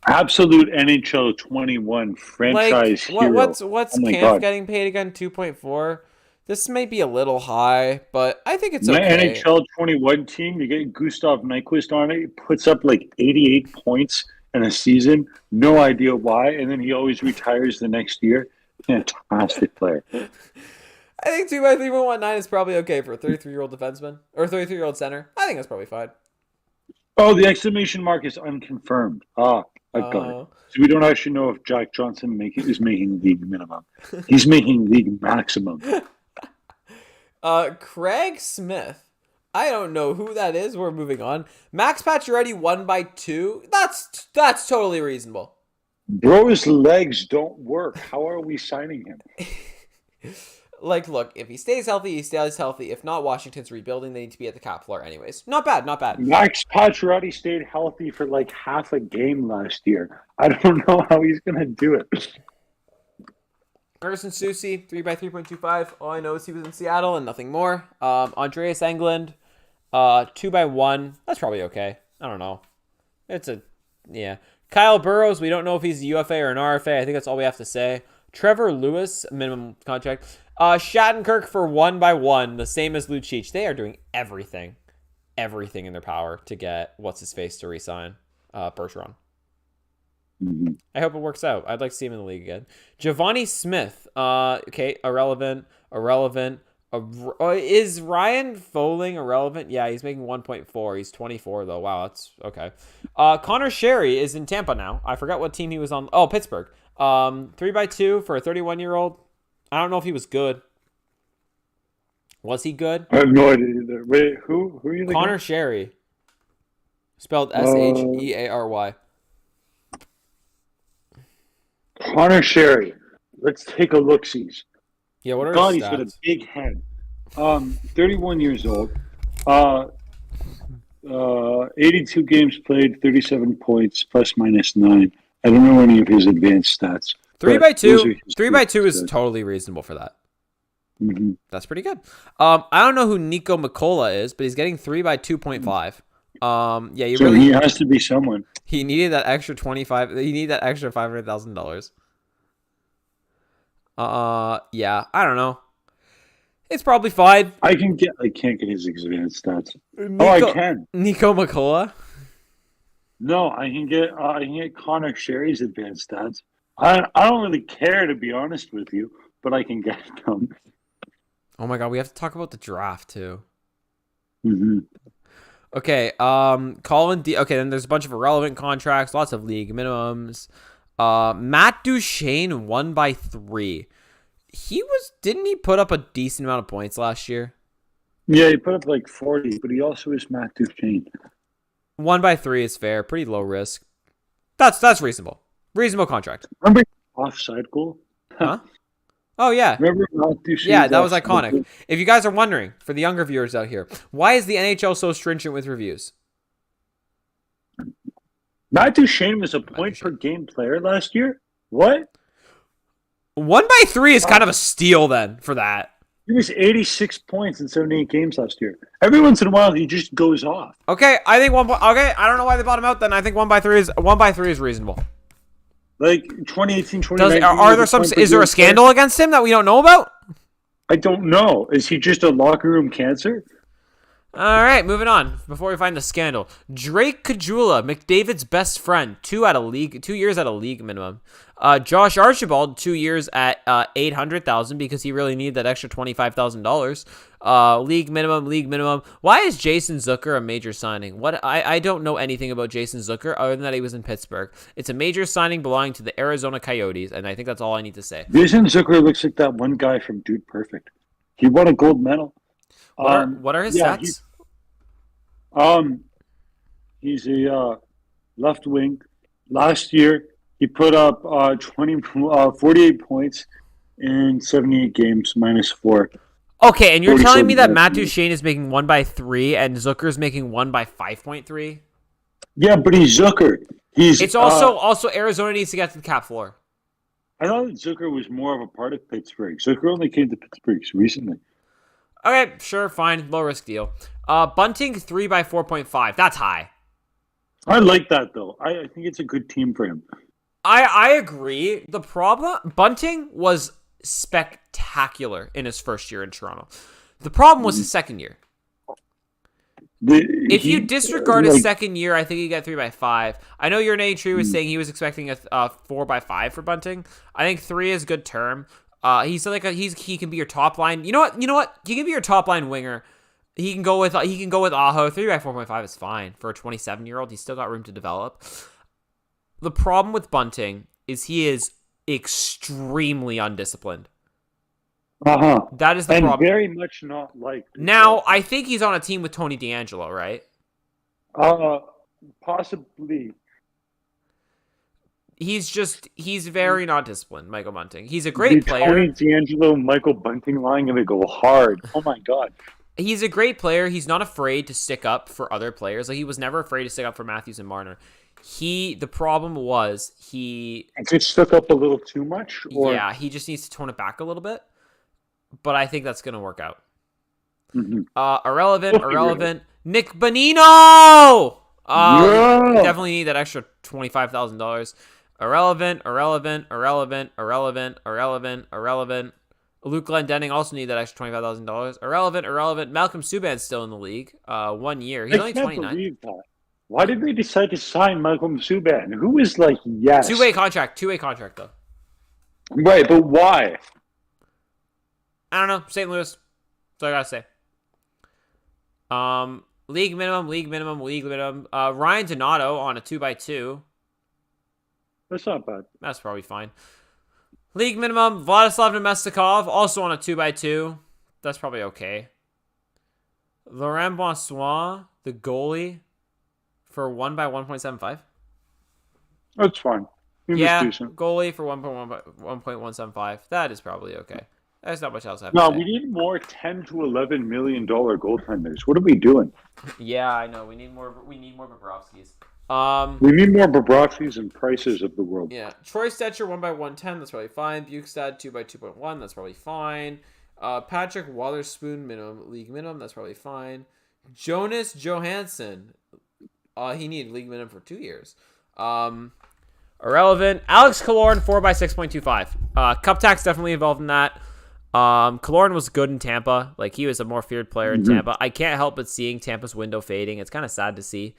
Absolute NHL 21 franchise hero. What's Camp getting paid again? 2.4. This may be a little high, but I think it's okay. My NHL 21 team, you get Gustav Nyquist on it, he puts up like 88 points in a season. No idea why, and then he always retires the next year. Fantastic player. I think 2 by 3.19 is probably okay for a 33-year-old defenseman or 33-year-old center. I think that's probably fine. Oh, the exclamation mark is unconfirmed. I got it. So we don't actually know if Jack Johnson is making league minimum. He's making league maximum. Craig Smith. I don't know who that is. We're moving on. Max Pacioretty 1 by 2. That's totally reasonable. Bro's legs don't work. How are we signing him? Like, look, if he stays healthy, he stays healthy. If not, Washington's rebuilding. They need to be at the cap floor anyways. Not bad. Max Pacioretty stayed healthy for like half a game last year. I don't know how he's going to do it. Carson Soucy, 3 by 3.25. All I know is he was in Seattle and nothing more. Andreas Englund, 2 by 1. That's probably okay. I don't know. Yeah. Kyle Burrows, we don't know if he's a UFA or an RFA. I think that's all we have to say. Trevor Lewis, minimum contract. Shattenkirk for 1 by 1, the same as Lucic. They are doing everything in their power to get what's-his-face to resign. Bergeron. Mm-hmm. I hope it works out. I'd like to see him in the league again. Giovanni Smith. Okay, irrelevant. Is Ryan Foling irrelevant? Yeah, he's making 1.4. He's 24 though. Wow, that's okay. Connor Sherry is in Tampa now. I forgot what team he was on. Oh, Pittsburgh. 3x2 for a 31-year-old. I don't know if he was good. Was he good? I have no idea either. Wait, who are you? Connor Sherry. Spelled Sheary. Connor Sherry. Let's take a look-sees. Yeah, what are God, his he's got a stats? big head. 31 years old. 82 games played, 37 points, plus minus 9. I don't know any of his advanced stats. 3x2 is totally reasonable for that. Mm-hmm. That's pretty good. I don't know who Nico McCullough is, but he's getting 3x2.5. Yeah, He has to be someone. He needed that extra 25. He needed that extra $500,000. Yeah, I don't know. It's probably fine. I can't get his advanced stats. I can. Nico McCullough. No, I can get Connor Sherry's advanced stats. I don't really care, to be honest with you, but I can get them. Oh my god, we have to talk about the draft too. Mm-hmm. Okay, Colin D. Okay, then there's a bunch of irrelevant contracts, lots of league minimums. Matt Duchene 1x3. Didn't he put up a decent amount of points last year? Yeah, he put up like 40, but he also is Matt Duchene. 1x3 is fair, pretty low risk. That's reasonable. Reasonable contract. Remember offside goal? Huh? Oh yeah. Remember Matt Duchene? Yeah, that was iconic. If you guys are wondering, for the younger viewers out here, why is the NHL so stringent with reviews? Matt Duchene was a point per game player last year? What? 1x3 is kind of a steal then for that. He was 86 points in 78 games last year. Every once in a while, he just goes off. Okay, I think okay, I don't know why they bought him out then. I think 1x3 is reasonable. Like 2018, 2019. Is there a scandal against him that we don't know about? I don't know. Is he just a locker room cancer? All right, moving on. Before we find the scandal, Drake Caggiula, McDavid's best friend, 2 years at a league minimum. Josh Archibald, 2 years at $800,000 because he really needed that extra $25,000. League minimum. Why is Jason Zucker a major signing? I don't know anything about Jason Zucker other than that he was in Pittsburgh. It's a major signing belonging to the Arizona Coyotes, and I think that's all I need to say. Jason Zucker looks like that one guy from Dude Perfect. He won a gold medal. What are his stats? He's a left wing. Last year, he put up 48 points in 78 games, minus 4. Okay, and you're telling me that Matt Duchene is making 1x3 and Zucker's making 1x5.3? Yeah, but he's Zucker. It's also Arizona needs to get to the cap floor. I thought Zucker was more of a part of Pittsburgh. Zucker only came to Pittsburgh recently. Okay, sure, fine. Low risk deal. Bunting 3x4.5. That's high. I like that though. I think it's a good team for him. I agree. The problem, Bunting was spectacular in his first year in Toronto. The problem was his second year. If you disregard his second year, I think you get 3x5. I know your name tree was saying he was expecting a 4x5 for Bunting. I think 3 is a good term. He can be your top line. You know what? He can be your top line winger. He can go with Aho. 3x4.5 is fine for a 27-year-old. He's still got room to develop. The problem with Bunting is he is extremely undisciplined. That is the problem. Very much not liked. Now, I think he's on a team with Tony DeAngelo, right? Possibly. He's very not disciplined, Michael Bunting. He's a great player. Tony DeAngelo, Michael Bunting line going to go hard. Oh my God. He's a great player. He's not afraid to stick up for other players. Like, he was never afraid to stick up for Matthews and Marner. The problem was he just stuck up a little too much? Or? Yeah, he just needs to tone it back a little bit. But I think that's going to work out. Mm-hmm. Irrelevant. Nick Bonino! Definitely need that extra $25,000. Irrelevant. Luke Glendening also need that extra $25,000. Irrelevant. Malcolm Subban's still in the league. 1 year. He's only 29. Believe that. Why did they decide to sign Michael Subban? Who is like, yes. Two-way contract though. Right, but why? I don't know. St. Louis. That's all I gotta say. League minimum. Ryan Donato on a 2x2. That's not bad. That's probably fine. League minimum. Vladislav Nemestikov also on a 2x2. That's probably okay. Laurent Bonsoir, the goalie, for 1x1.75. That's fine. Yeah, goalie for 1.175. That is probably okay. There's not much else I have to say. We need more $10 to $11 million goaltenders. What are we doing? Yeah, I know. We need more Bobrovskis. We need more Bobrovskis and Prices of the world. Yeah, Troy Stetcher 1x110. That's probably fine. Bukestad 2x2.1. That's probably fine. Patrick Wotherspoon league minimum. That's probably fine. Jonas Johansson. He needed league minimum for 2 years. Irrelevant. Alex Killorn 4x6.25. Cup tax definitely involved in that. Killorn was good in Tampa. Like, he was a more feared player in Tampa. I can't help but seeing Tampa's window fading. It's kind of sad to see.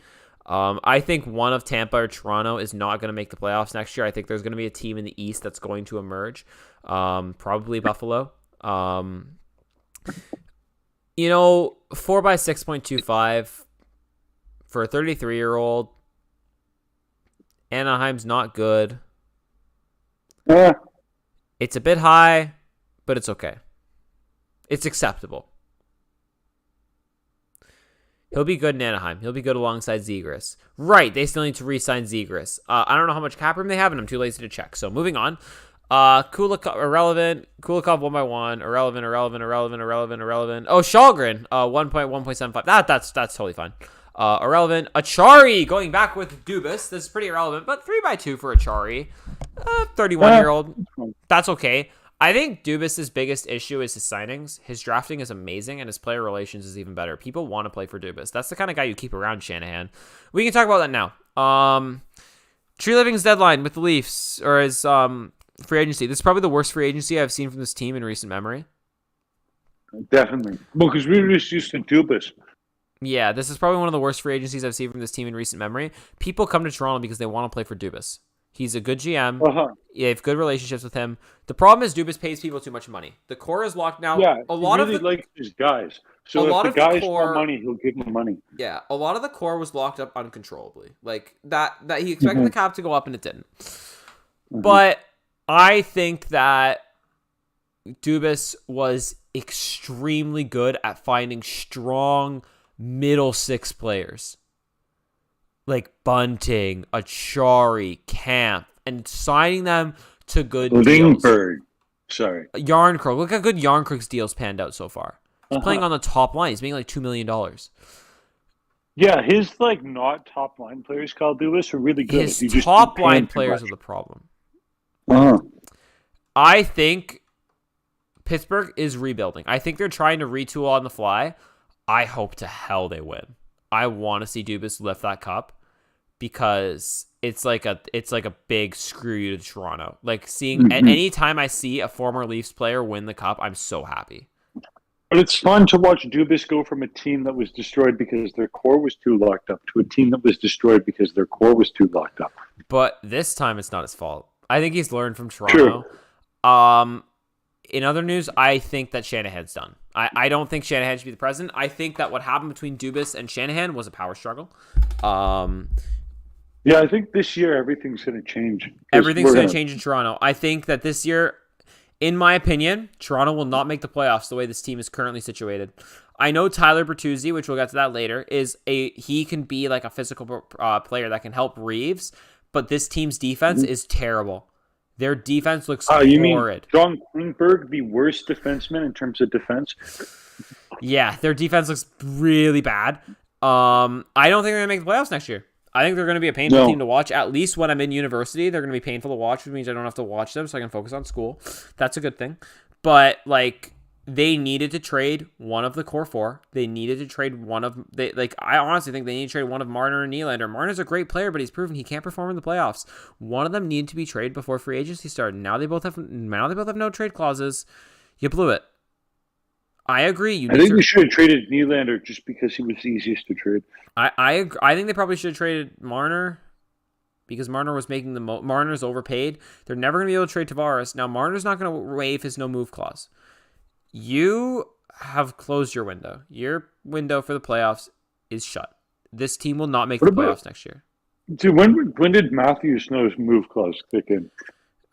I think one of Tampa or Toronto is not going to make the playoffs next year. I think there's going to be a team in the East that's going to emerge. Probably Buffalo. 4x6.25 for a 33-year-old. Anaheim's not good. Yeah. It's a bit high, but it's okay. It's acceptable. He'll be good in Anaheim. He'll be good alongside Zegras. Right, they still need to re-sign Zegras. I don't know how much cap room they have, and I'm too lazy to check. So moving on. Kulikov, irrelevant. Kulikov 1x1. Irrelevant. Oh, Shalgren, 1.1.75. That's totally fine. Irrelevant. Achari going back with Dubas. This is pretty irrelevant, but 3x2 for Achari. 31-year-old. That's okay. I think Dubas' biggest issue is his signings. His drafting is amazing, and his player relations is even better. People want to play for Dubas. That's the kind of guy you keep around Shanahan. We can talk about that now. Tree Living's deadline with the Leafs, or his free agency. This is probably the worst free agency I've seen from this team in recent memory. Definitely. Because we were just used to Dubas. Yeah, this is probably one of the worst free agencies I've seen from this team in recent memory. People come to Toronto because they want to play for Dubas. He's a good GM. You have good relationships with him. The problem is Dubas pays people too much money. The core is locked now. Yeah, he really likes his guys. So if the guys want money, he'll give them money. Yeah, a lot of the core was locked up uncontrollably. Like that he expected the cap to go up and it didn't. But I think that Dubas was extremely good at finding strong middle six players. Like Bunting, Achari, Camp, and signing them to good deals. Yarncrook. Look how good Yarncrook's deals panned out so far. He's playing on the top line. He's making like $2 million. Yeah, his not top line players, Kyle Dubas, are really good. His top line players are the problem. I think Pittsburgh is rebuilding. I think they're trying to retool on the fly. I hope to hell they win. I want to see Dubas lift that cup because it's like a big screw you to Toronto. Like seeing any time I see a former Leafs player win the cup, I'm so happy. But it's fun to watch Dubas go from a team that was destroyed because their core was too locked up to a team that was destroyed because their core was too locked up. But this time it's not his fault. I think he's learned from Toronto. True. In other news, I think that Shanahan's done. I don't think Shanahan should be the president. I think that what happened between Dubas and Shanahan was a power struggle. Yeah, I think this year everything's going to change. Everything's going to change in Toronto. I think that this year, in my opinion, Toronto will not make the playoffs the way this team is currently situated. I know Tyler Bertuzzi, which we'll get to that later, he can be like a physical player that can help Reeves, but this team's defense is terrible. Their defense looks horrid. You mean John Klingberg, the worst defenseman in terms of defense? Yeah, their defense looks really bad. I don't think they're going to make the playoffs next year. I think they're going to be a painful team to watch. At least when I'm in university, they're going to be painful to watch, which means I don't have to watch them, so I can focus on school. That's a good thing. But, they needed to trade one of the core four. They needed to trade one of... I honestly think they need to trade one of Marner and Nylander. Marner's a great player, but he's proven he can't perform in the playoffs. One of them needed to be traded before free agency started. Now they both have no trade clauses. You blew it. I agree. I think we should have traded Nylander just because he was the easiest to trade. I think they probably should have traded Marner because Marner was making the Marner's overpaid. They're never going to be able to trade Tavares. Now, Marner's not going to waive his no-move clause. You have closed your window. Your window for the playoffs is shut. This team will not make the playoffs next year. Dude, when did Matthews' no-move clause kick in?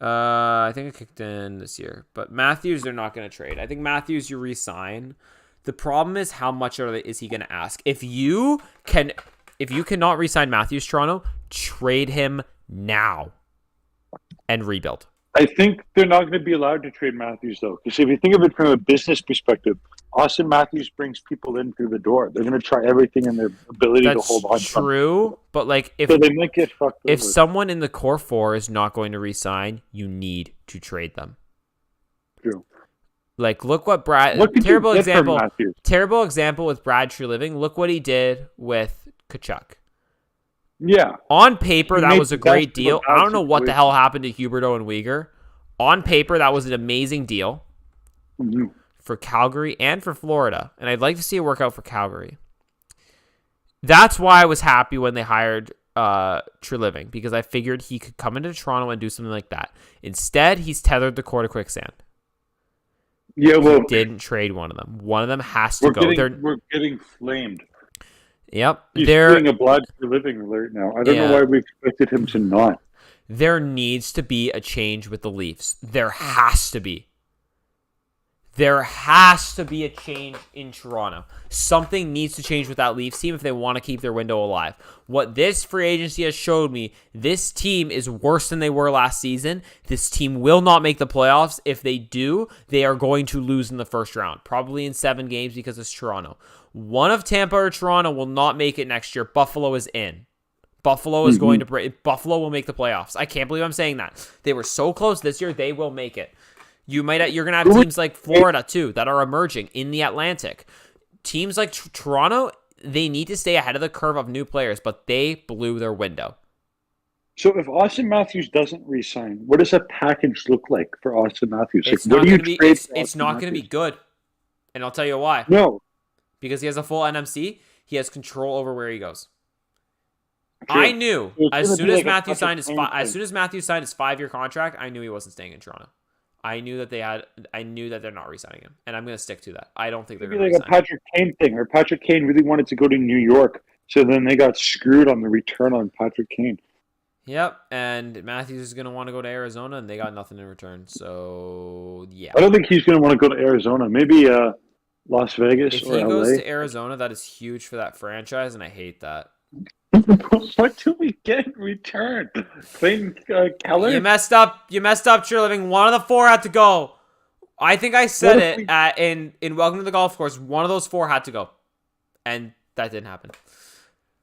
I think it kicked in this year. But Matthews, they're not going to trade. I think Matthews, you re-sign. The problem is how much is he going to ask? If you cannot re-sign Matthews, Toronto, trade him now and rebuild. I think they're not going to be allowed to trade Matthews, though. Because if you think of it from a business perspective, Austin Matthews brings people in through the door. They're going to try everything in their ability to hold on. That's true, but like if so they might get fucked if over. someone in the core four is not going to re-sign, you need to trade them. True. Like, look what terrible example with Brad Treliving. Look what he did with Tkachuk. Yeah. On paper, that was a great deal. I don't know what the hell happened to Huberdeau and Weegar. On paper, that was an amazing deal for Calgary and for Florida. And I'd like to see it work out for Calgary. That's why I was happy when they hired Treliving, because I figured he could come into Toronto and do something like that. Instead, he's tethered the core to quicksand. Yeah, well, he didn't trade one of them. One of them has to go. We're getting flamed. Yep. He's getting a blood for living alert now. I don't know why we expected him to not. There needs to be a change with the Leafs. There has to be. There has to be a change in Toronto. Something needs to change with that Leafs team if they want to keep their window alive. What this free agency has showed me, this team is worse than they were last season. This team will not make the playoffs. If they do, they are going to lose in the first round, probably in 7 games because it's Toronto. One of Tampa or Toronto will not make it next year. Buffalo is in. Buffalo is going to break. Buffalo will make the playoffs. I can't believe I'm saying that. They were so close this year. They will make it. You're going to have teams like Florida, too, that are emerging in the Atlantic. Teams like Toronto, they need to stay ahead of the curve of new players, but they blew their window. So if Austin Matthews doesn't re-sign, what does that package look like for Austin Matthews? It's not going to be good. And I'll tell you why. No. Because he has a full NMC, he has control over where he goes. True. I knew as soon as Matthews signed his 5-year contract, I knew he wasn't staying in Toronto. I knew that they're not re-signing him, and I'm going to stick to that. I don't think they're going to like a Patrick Kane thing, or Patrick Kane really wanted to go to New York, so then they got screwed on the return on Patrick Kane. Yep, and Matthews is going to want to go to Arizona, and they got nothing in return. So yeah, I don't think he's going to want to go to Arizona. Maybe Las Vegas or LA. If he goes to Arizona, that is huge for that franchise, and I hate that. What do we get in return? Clayton Keller? You messed up, Treliving. One of the 4 had to go. I think I said in Welcome to the Golf Course. One of those 4 had to go, and that didn't happen.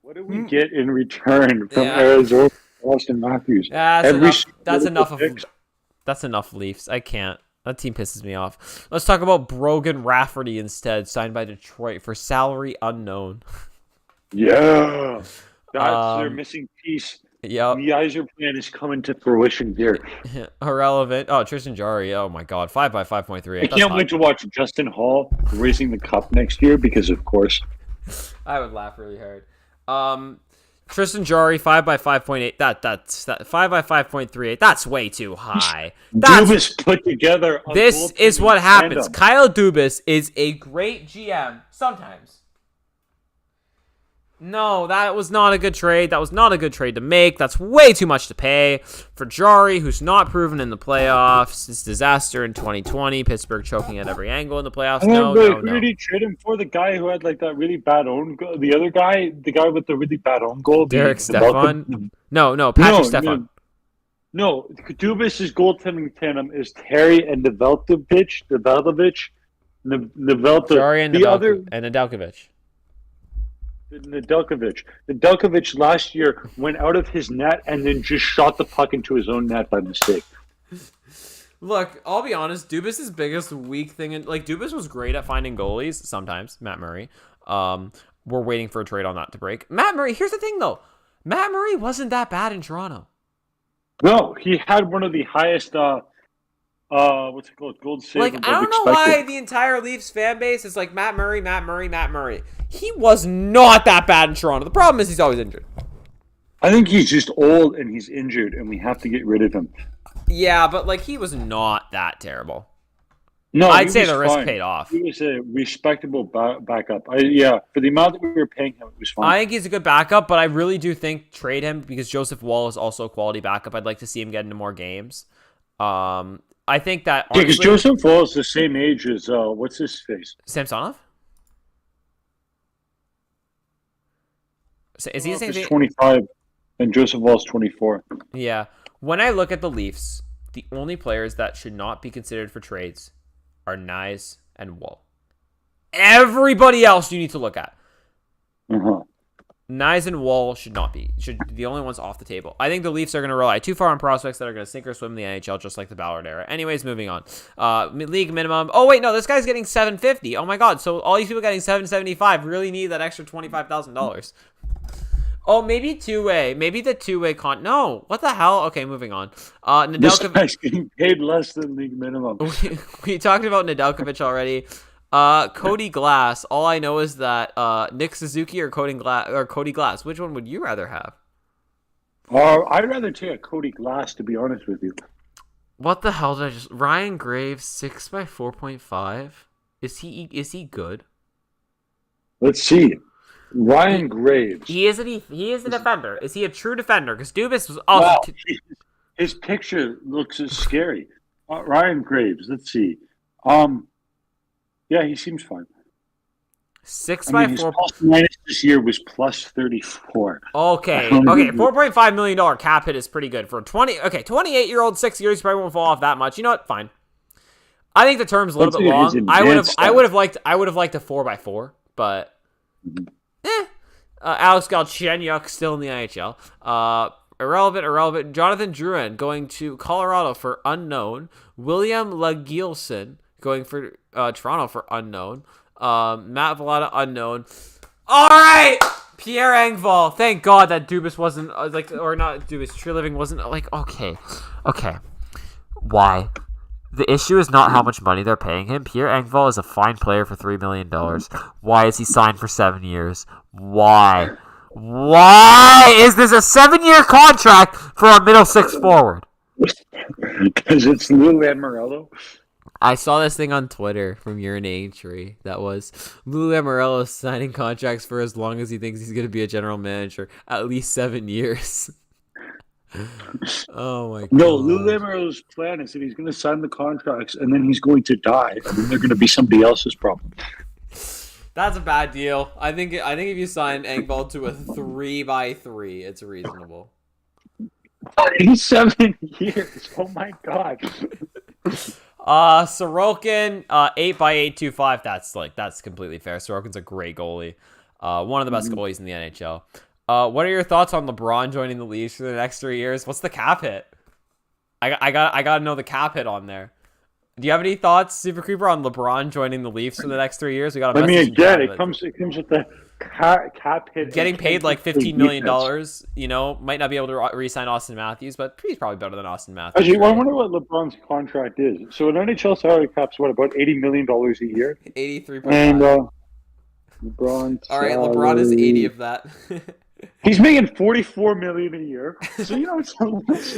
What do we get in return from Arizona, Austin Matthews? That's enough Leafs. I can't. That team pisses me off. Let's talk about Brogan Rafferty instead, signed by Detroit for salary unknown. Yeah. That's their missing piece. Yep. The Yzer plan is coming to fruition here. Irrelevant. Oh, Tristan Jarry. Oh, my God. 5 by 5.3. I can't wait to watch Justin Hall raising the cup next year because, of course. I would laugh really hard. Tristan Jarry, 5 by 5.8. That's 5 by 5.38. That's way too high. Dubas put together. This is what happens. Kyle Dubas is a great GM sometimes. No, that was not a good trade. That was not a good trade to make. That's way too much to pay for Jarry, who's not proven in the playoffs. It's disaster in 2020. Pittsburgh choking at every angle in the playoffs. No. Who did he trade him for? The guy who had like that really bad own goal. The other guy, the guy with the really bad own goal. Derek Stepan? No, Patrick Stepan. No, Dubas' goaltending tandem is Terry and Nedeljkovic. Jarry and Nedeljkovic. Nedeljkovic last year went out of his net and then just shot the puck into his own net by mistake. Look, I'll be honest. Dubas' biggest weak thing, Dubas was great at finding goalies sometimes. Matt Murray. We're waiting for a trade on that to break. Matt Murray. Here's the thing, though. Matt Murray wasn't that bad in Toronto. No, he had one of the highest what's it called? Gold Saber. Like, I don't know why the entire Leafs fan base is like Matt Murray, Matt Murray, Matt Murray. He was not that bad in Toronto. The problem is he's always injured. I think he's just old and he's injured, and we have to get rid of him. Yeah, but like he was not that terrible. No, I'd say the risk fine. paid off. He was a respectable backup. Yeah, for the amount that we were paying him, it was fine. I think he's a good backup, but I really do think trade him because Joseph Wall is also a quality backup. I'd like to see him get into more games. I think that because Joseph Wall is the same age as what's his face? Samsonov? Is he the same thing? 25, and Joseph Wall's 24. Yeah. When I look at the Leafs, the only players that should not be considered for trades are Nyes and Wall. Everybody else you need to look at. Nyes and Wall should not be. Should be the only ones off the table. I think the Leafs are going to rely too far on prospects that are going to sink or swim in the NHL, just like the Ballard era. Anyways, moving on. League minimum. Oh wait, no, this guy's getting $750. Oh my god! So all these people getting $775 really need that extra $25,000. Oh, maybe two-way. Maybe the two-way No, what the hell? Okay, moving on. This guy's getting paid less than league minimum. We talked about Nedeljkovic already. Cody Glass. All I know is that Nick Suzuki or Cody Glass. Which one would you rather have? I'd rather take Cody Glass, to be honest with you. What the hell did I just? Ryan Graves 6x4.5. Is he good? Let's see. Ryan Graves. He is a defender. Is he a true defender? Because Dubas was also. Wow. His picture looks scary. Ryan Graves. Let's see. Yeah, he seems fine. 6x4. His plus minus this year was plus 34. Okay. $4.5 million cap hit is pretty good for 28-year-old, 6 years. He probably won't fall off that much. You know what? Fine. I think the term's a little bit long. I would have liked a 4x4, but. Alex Galchenyuk still in the NHL. Irrelevant. Jonathan Drouin going to Colorado for unknown. William Lagielson going for Toronto for unknown. Matt Velada unknown. All right, Pierre Engvall. Thank God that Dubas wasn't Treliving wasn't okay. Why? The issue is not how much money they're paying him. Pierre Engvall is a fine player for $3 million. Why is he signed for 7 years? Why? Why is this a 7-year contract for a middle six forward? Because it's Lou Lamoriello. I saw this thing on Twitter from Urinatory that was Lou Lamoriello signing contracts for as long as he thinks he's going to be a general manager, at least 7 years. Oh my god. No, Lou Lamoriello's plan is that he's going to sign the contracts and then he's going to die, and then they're going to be somebody else's problem. That's a bad deal. I think if you sign Engvall to a 3x3, it's reasonable. 7 years. Oh my god. Sorokin, 8x825. That's completely fair. Sorokin's a great goalie. One of the best goalies in the NHL. What are your thoughts on LeBron joining the Leafs for the next 3 years? What's the cap hit? I got to know the cap hit on there. Do you have any thoughts, Super Creeper, on LeBron joining the Leafs for the next 3 years? We got. It comes with the cap hit. Getting paid like $15 million. You know, might not be able to re-sign Austin Matthews, but he's probably better than Austin Matthews. Actually, I wonder what LeBron's contract is. So an NHL salary cap's about $80 million a year. 83.5. And LeBron. All right, LeBron is 80 of that. He's making $44 million a year. So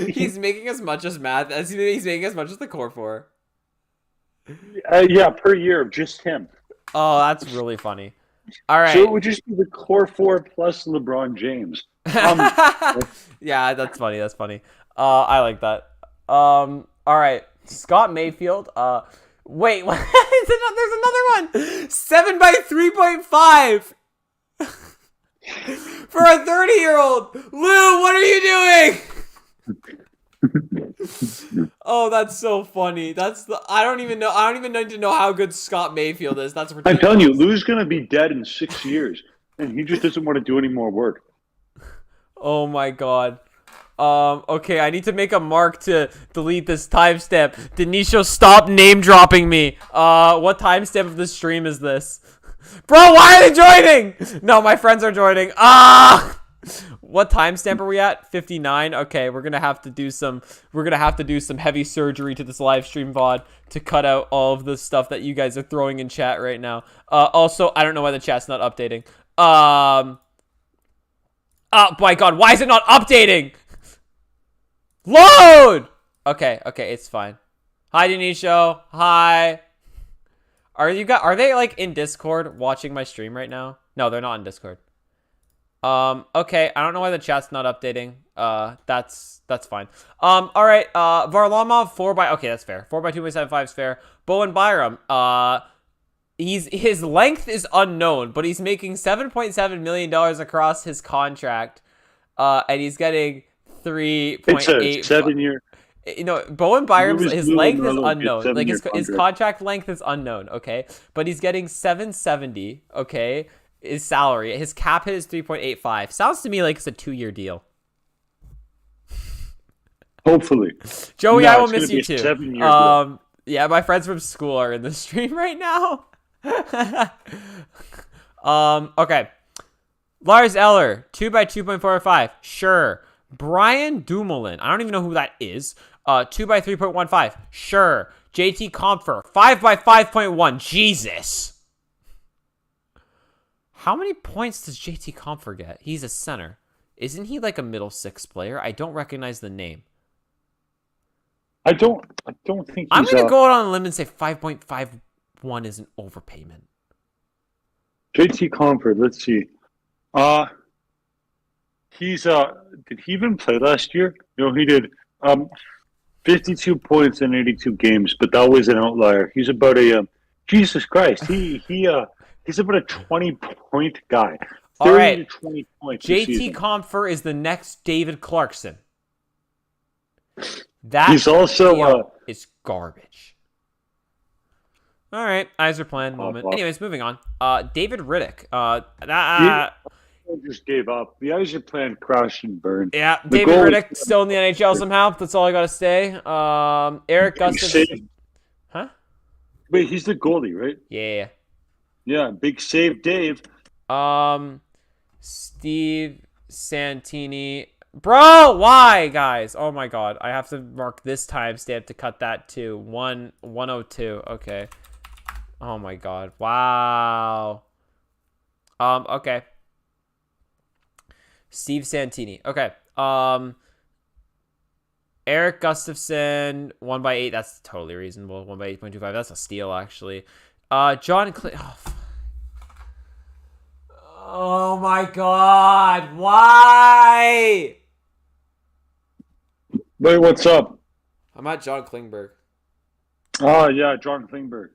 he's making as much as he's making as much as the core for. Yeah, per year of just him. Oh, that's really funny. All right. So it would just be the core 4 plus LeBron James. Yeah, that's funny. I like that. All right. Scott Mayfield. Wait, what? There's another one. 7x3.5. For a 30-year-old. Lou, what are you doing? Oh, that's so funny. I don't even need to know how good Scott Mayfield is. That's ridiculous. I'm telling you, Lou's gonna be dead in 6 years, and he just doesn't want to do any more work. Oh my god. Okay, I need to make a mark to delete this timestamp. Denisha, stop name dropping me. What timestamp of the stream is this? Bro, why are they joining? No, my friends are joining. What timestamp are we at? 59. Okay, we're gonna have to do some. We're gonna have to do some heavy surgery to this live stream VOD to cut out all of the stuff that you guys are throwing in chat right now. Also, I don't know why the chat's not updating. Oh my god, why is it not updating? Load. Okay, it's fine. Hi, Denisho. Hi. Are they like in Discord watching my stream right now? No, they're not in Discord. Okay, I don't know why the chat's not updating. That's fine. All right, Varlamov 4x, okay, that's fair. 4x2.75 is fair. Bowen Byram, his length is unknown, but he's making $7.7 million across his contract, and he's getting 3.8. It's a 7-year. You know, Bowen Byram's his length is unknown. Like his contract length is unknown, okay? But he's getting 770, okay? His salary. His cap hit is 3.85. Sounds to me like it's a 2-year deal. Hopefully. Joey, I will miss you too. Yeah, my friends from school are in the stream right now. Okay. Lars Eller, 2x2.45. Sure. Brian Dumoulin. I don't even know who that is. 2x3.15. Sure. JT Compher, 5x5.1. Jesus. How many points does JT Compher get? He's a center. Isn't he like a middle six player? I don't recognize the name. I don't think I'm going to go out on a limb and say 5.51 is an overpayment. JT Compher, let's see. He's did he even play last year? No, he did. 52 points in 82 games, but that was an outlier. He's about a Jesus Christ. He's about a 20-point guy. 30 All right. to 20 points. JT Compher is the next David Clarkson. He's also is garbage. All right, eyes are playing moment. Anyways, moving on. David Riddick. Just gave up. The Eyes are playing crash and burn. Yeah, David Riddick still in the NHL somehow. That's all I gotta say. Eric Gustafsson. Huh? Wait, he's the goalie, right? Yeah. Yeah, big save, Dave. Steve Santini. Bro, why, guys? Oh my god, I have to mark this timestamp to cut that to 1:02. Okay. Oh my god. Wow. Okay. Steve Santini. Okay. Eric Gustafsson, 1x8. That's totally reasonable. 1x8.25. That's a steal, actually. John Oh my god. Why? Wait, what's up? I'm at John Klingberg. Oh, yeah, John Klingberg.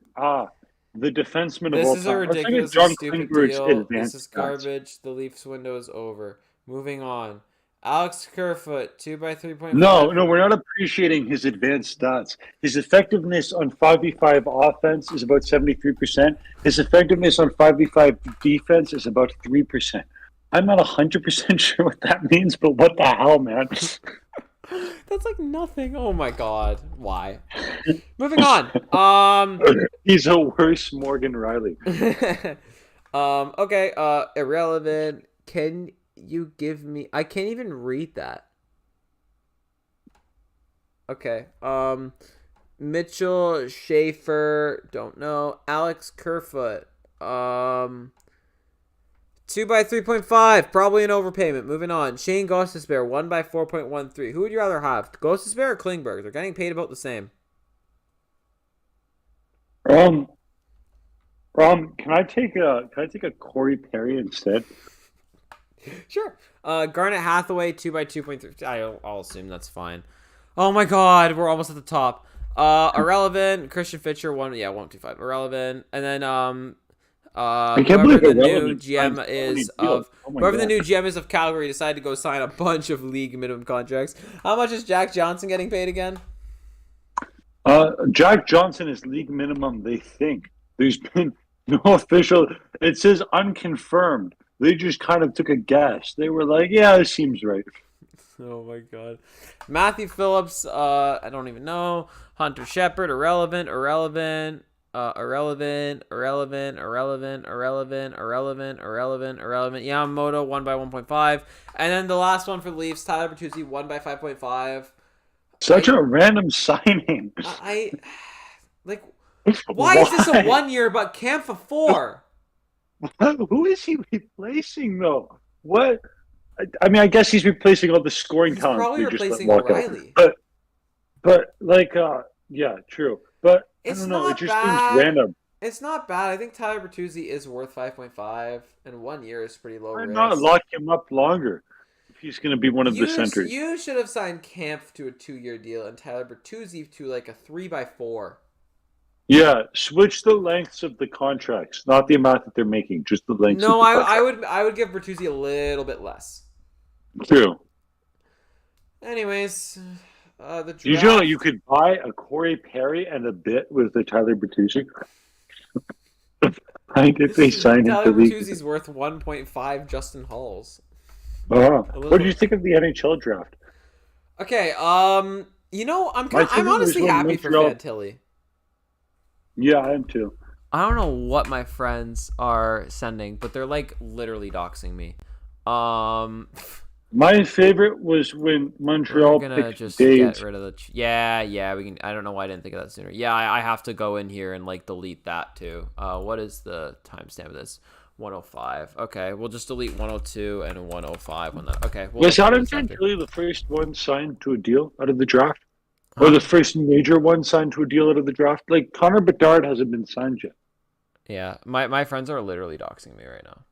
The defenseman of all time. This is a ridiculously stupid deal. This is garbage. The Leafs window is over. Moving on. Alex Kerfoot, 2x3.5. No, we're not appreciating his advanced stats. His effectiveness on 5v5 offense is about 73%. His effectiveness on 5v5 defense is about 3%. I'm not 100% sure what that means, but what the hell, man? That's like nothing. Oh my god. Why? Moving on. He's a worse Morgan Riley. Okay, irrelevant. Can you give me... I can't even read that. Okay. Mitchell Schaefer, don't know. Alex Kerfoot. 2x3.5, probably an overpayment. Moving on. Shane Gostisbehere, 1x4.13. Who would you rather have? Gostisbehere or Klingberg? They're getting paid about the same. Can I take a Corey Perry instead? Sure. Garnet Hathaway, 2x2.3. I'll assume that's fine. Oh my god, we're almost at the top. Irrelevant. Christian Fischer, 1.25. Irrelevant. And then whoever the new GM is of Calgary decided to go sign a bunch of league minimum contracts. How much is Jack Johnson getting paid again? Jack Johnson is league minimum, they think. There's been no official. It says unconfirmed. They just kind of took a guess. They were like, yeah, this seems right. Oh my god. Matthew Phillips, I don't even know. Hunter Shepard, irrelevant. Irrelevant. Yamamoto 1 by 1.5. And then the last one for the Leafs, Tyler Bertuzzi 1 by 5.5. Such a random signing. Like, why is this a 1 year but Camp a 4? Who is he replacing though? What? I mean, I guess he's replacing all the scoring He's talent. probably replacing Walk O'Reilly. But like, yeah, true. But I It's don't know. It not just bad. seems random. It's not bad. I think Tyler Bertuzzi is worth 5.5, and 1 year is pretty low Why risk. not lock him up longer if he's going to be one of the centers? You should have signed Camp to a 2-year deal and Tyler Bertuzzi to like a 3 by 4. Yeah, switch the lengths of the contracts, not the amount that they're making, just the lengths. No, of the I would give Bertuzzi a little bit less. True. Anyways, the draft. Did you know you could buy a Corey Perry and a bit with the Tyler Bertuzzi? Like if they sign him Tyler to league. Bertuzzi's worth 1.5 Justin Halls. What do you think of the NHL draft? Okay, you know, I'm honestly happy for Fantilli. Yeah, I am too. I don't know what my friends are sending, but they're like literally doxing me. My favorite was when Montreal we're gonna picked just Daves. get rid of the yeah we can. I don't know why I didn't think of that sooner. Yeah, I have to go in here and like delete that too. What is the timestamp of this? 105. Okay, we'll just delete 102 and 105 on that. Okay. Was Adam Fantilli the first one signed to a deal out of the draft? Or the first major one signed to a deal out of the draft? Like, Connor Bedard hasn't been signed yet. Yeah, my friends are literally doxing me right now.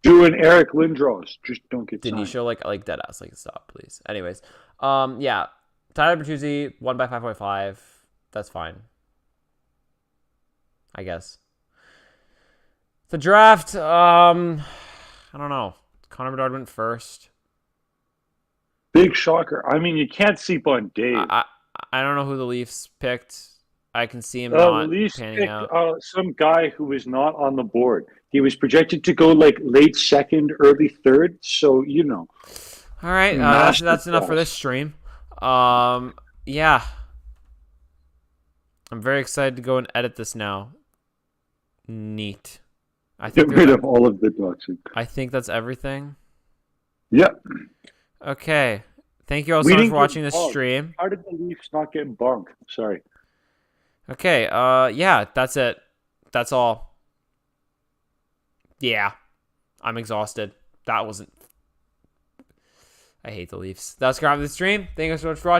Doing Eric Lindros. Just don't get Didn't signed. you show like dead ass? Like, stop, please. Anyways, yeah. Tyler Bertuzzi, 1 by 5.5. That's fine. I guess. The draft, I don't know. Connor Bedard went first. Big shocker. I mean, you can't sleep on Dave. I don't know who the Leafs picked. I can see him not the Leafs panning picked out. some guy who was not on the board. He was projected to go like late second, early third. So, you know. All right. That's enough for this stream. Yeah. I'm very excited to go and edit this now. Neat. Get rid of all of the doxing. I think that's everything. Yep. Okay. Thank you all so much for watching this stream. How did the Leafs not get bonked? Sorry. Okay. Yeah, that's it. That's all. Yeah. I'm exhausted. That wasn't... I hate the Leafs. That's the stream. Thank you so much for watching.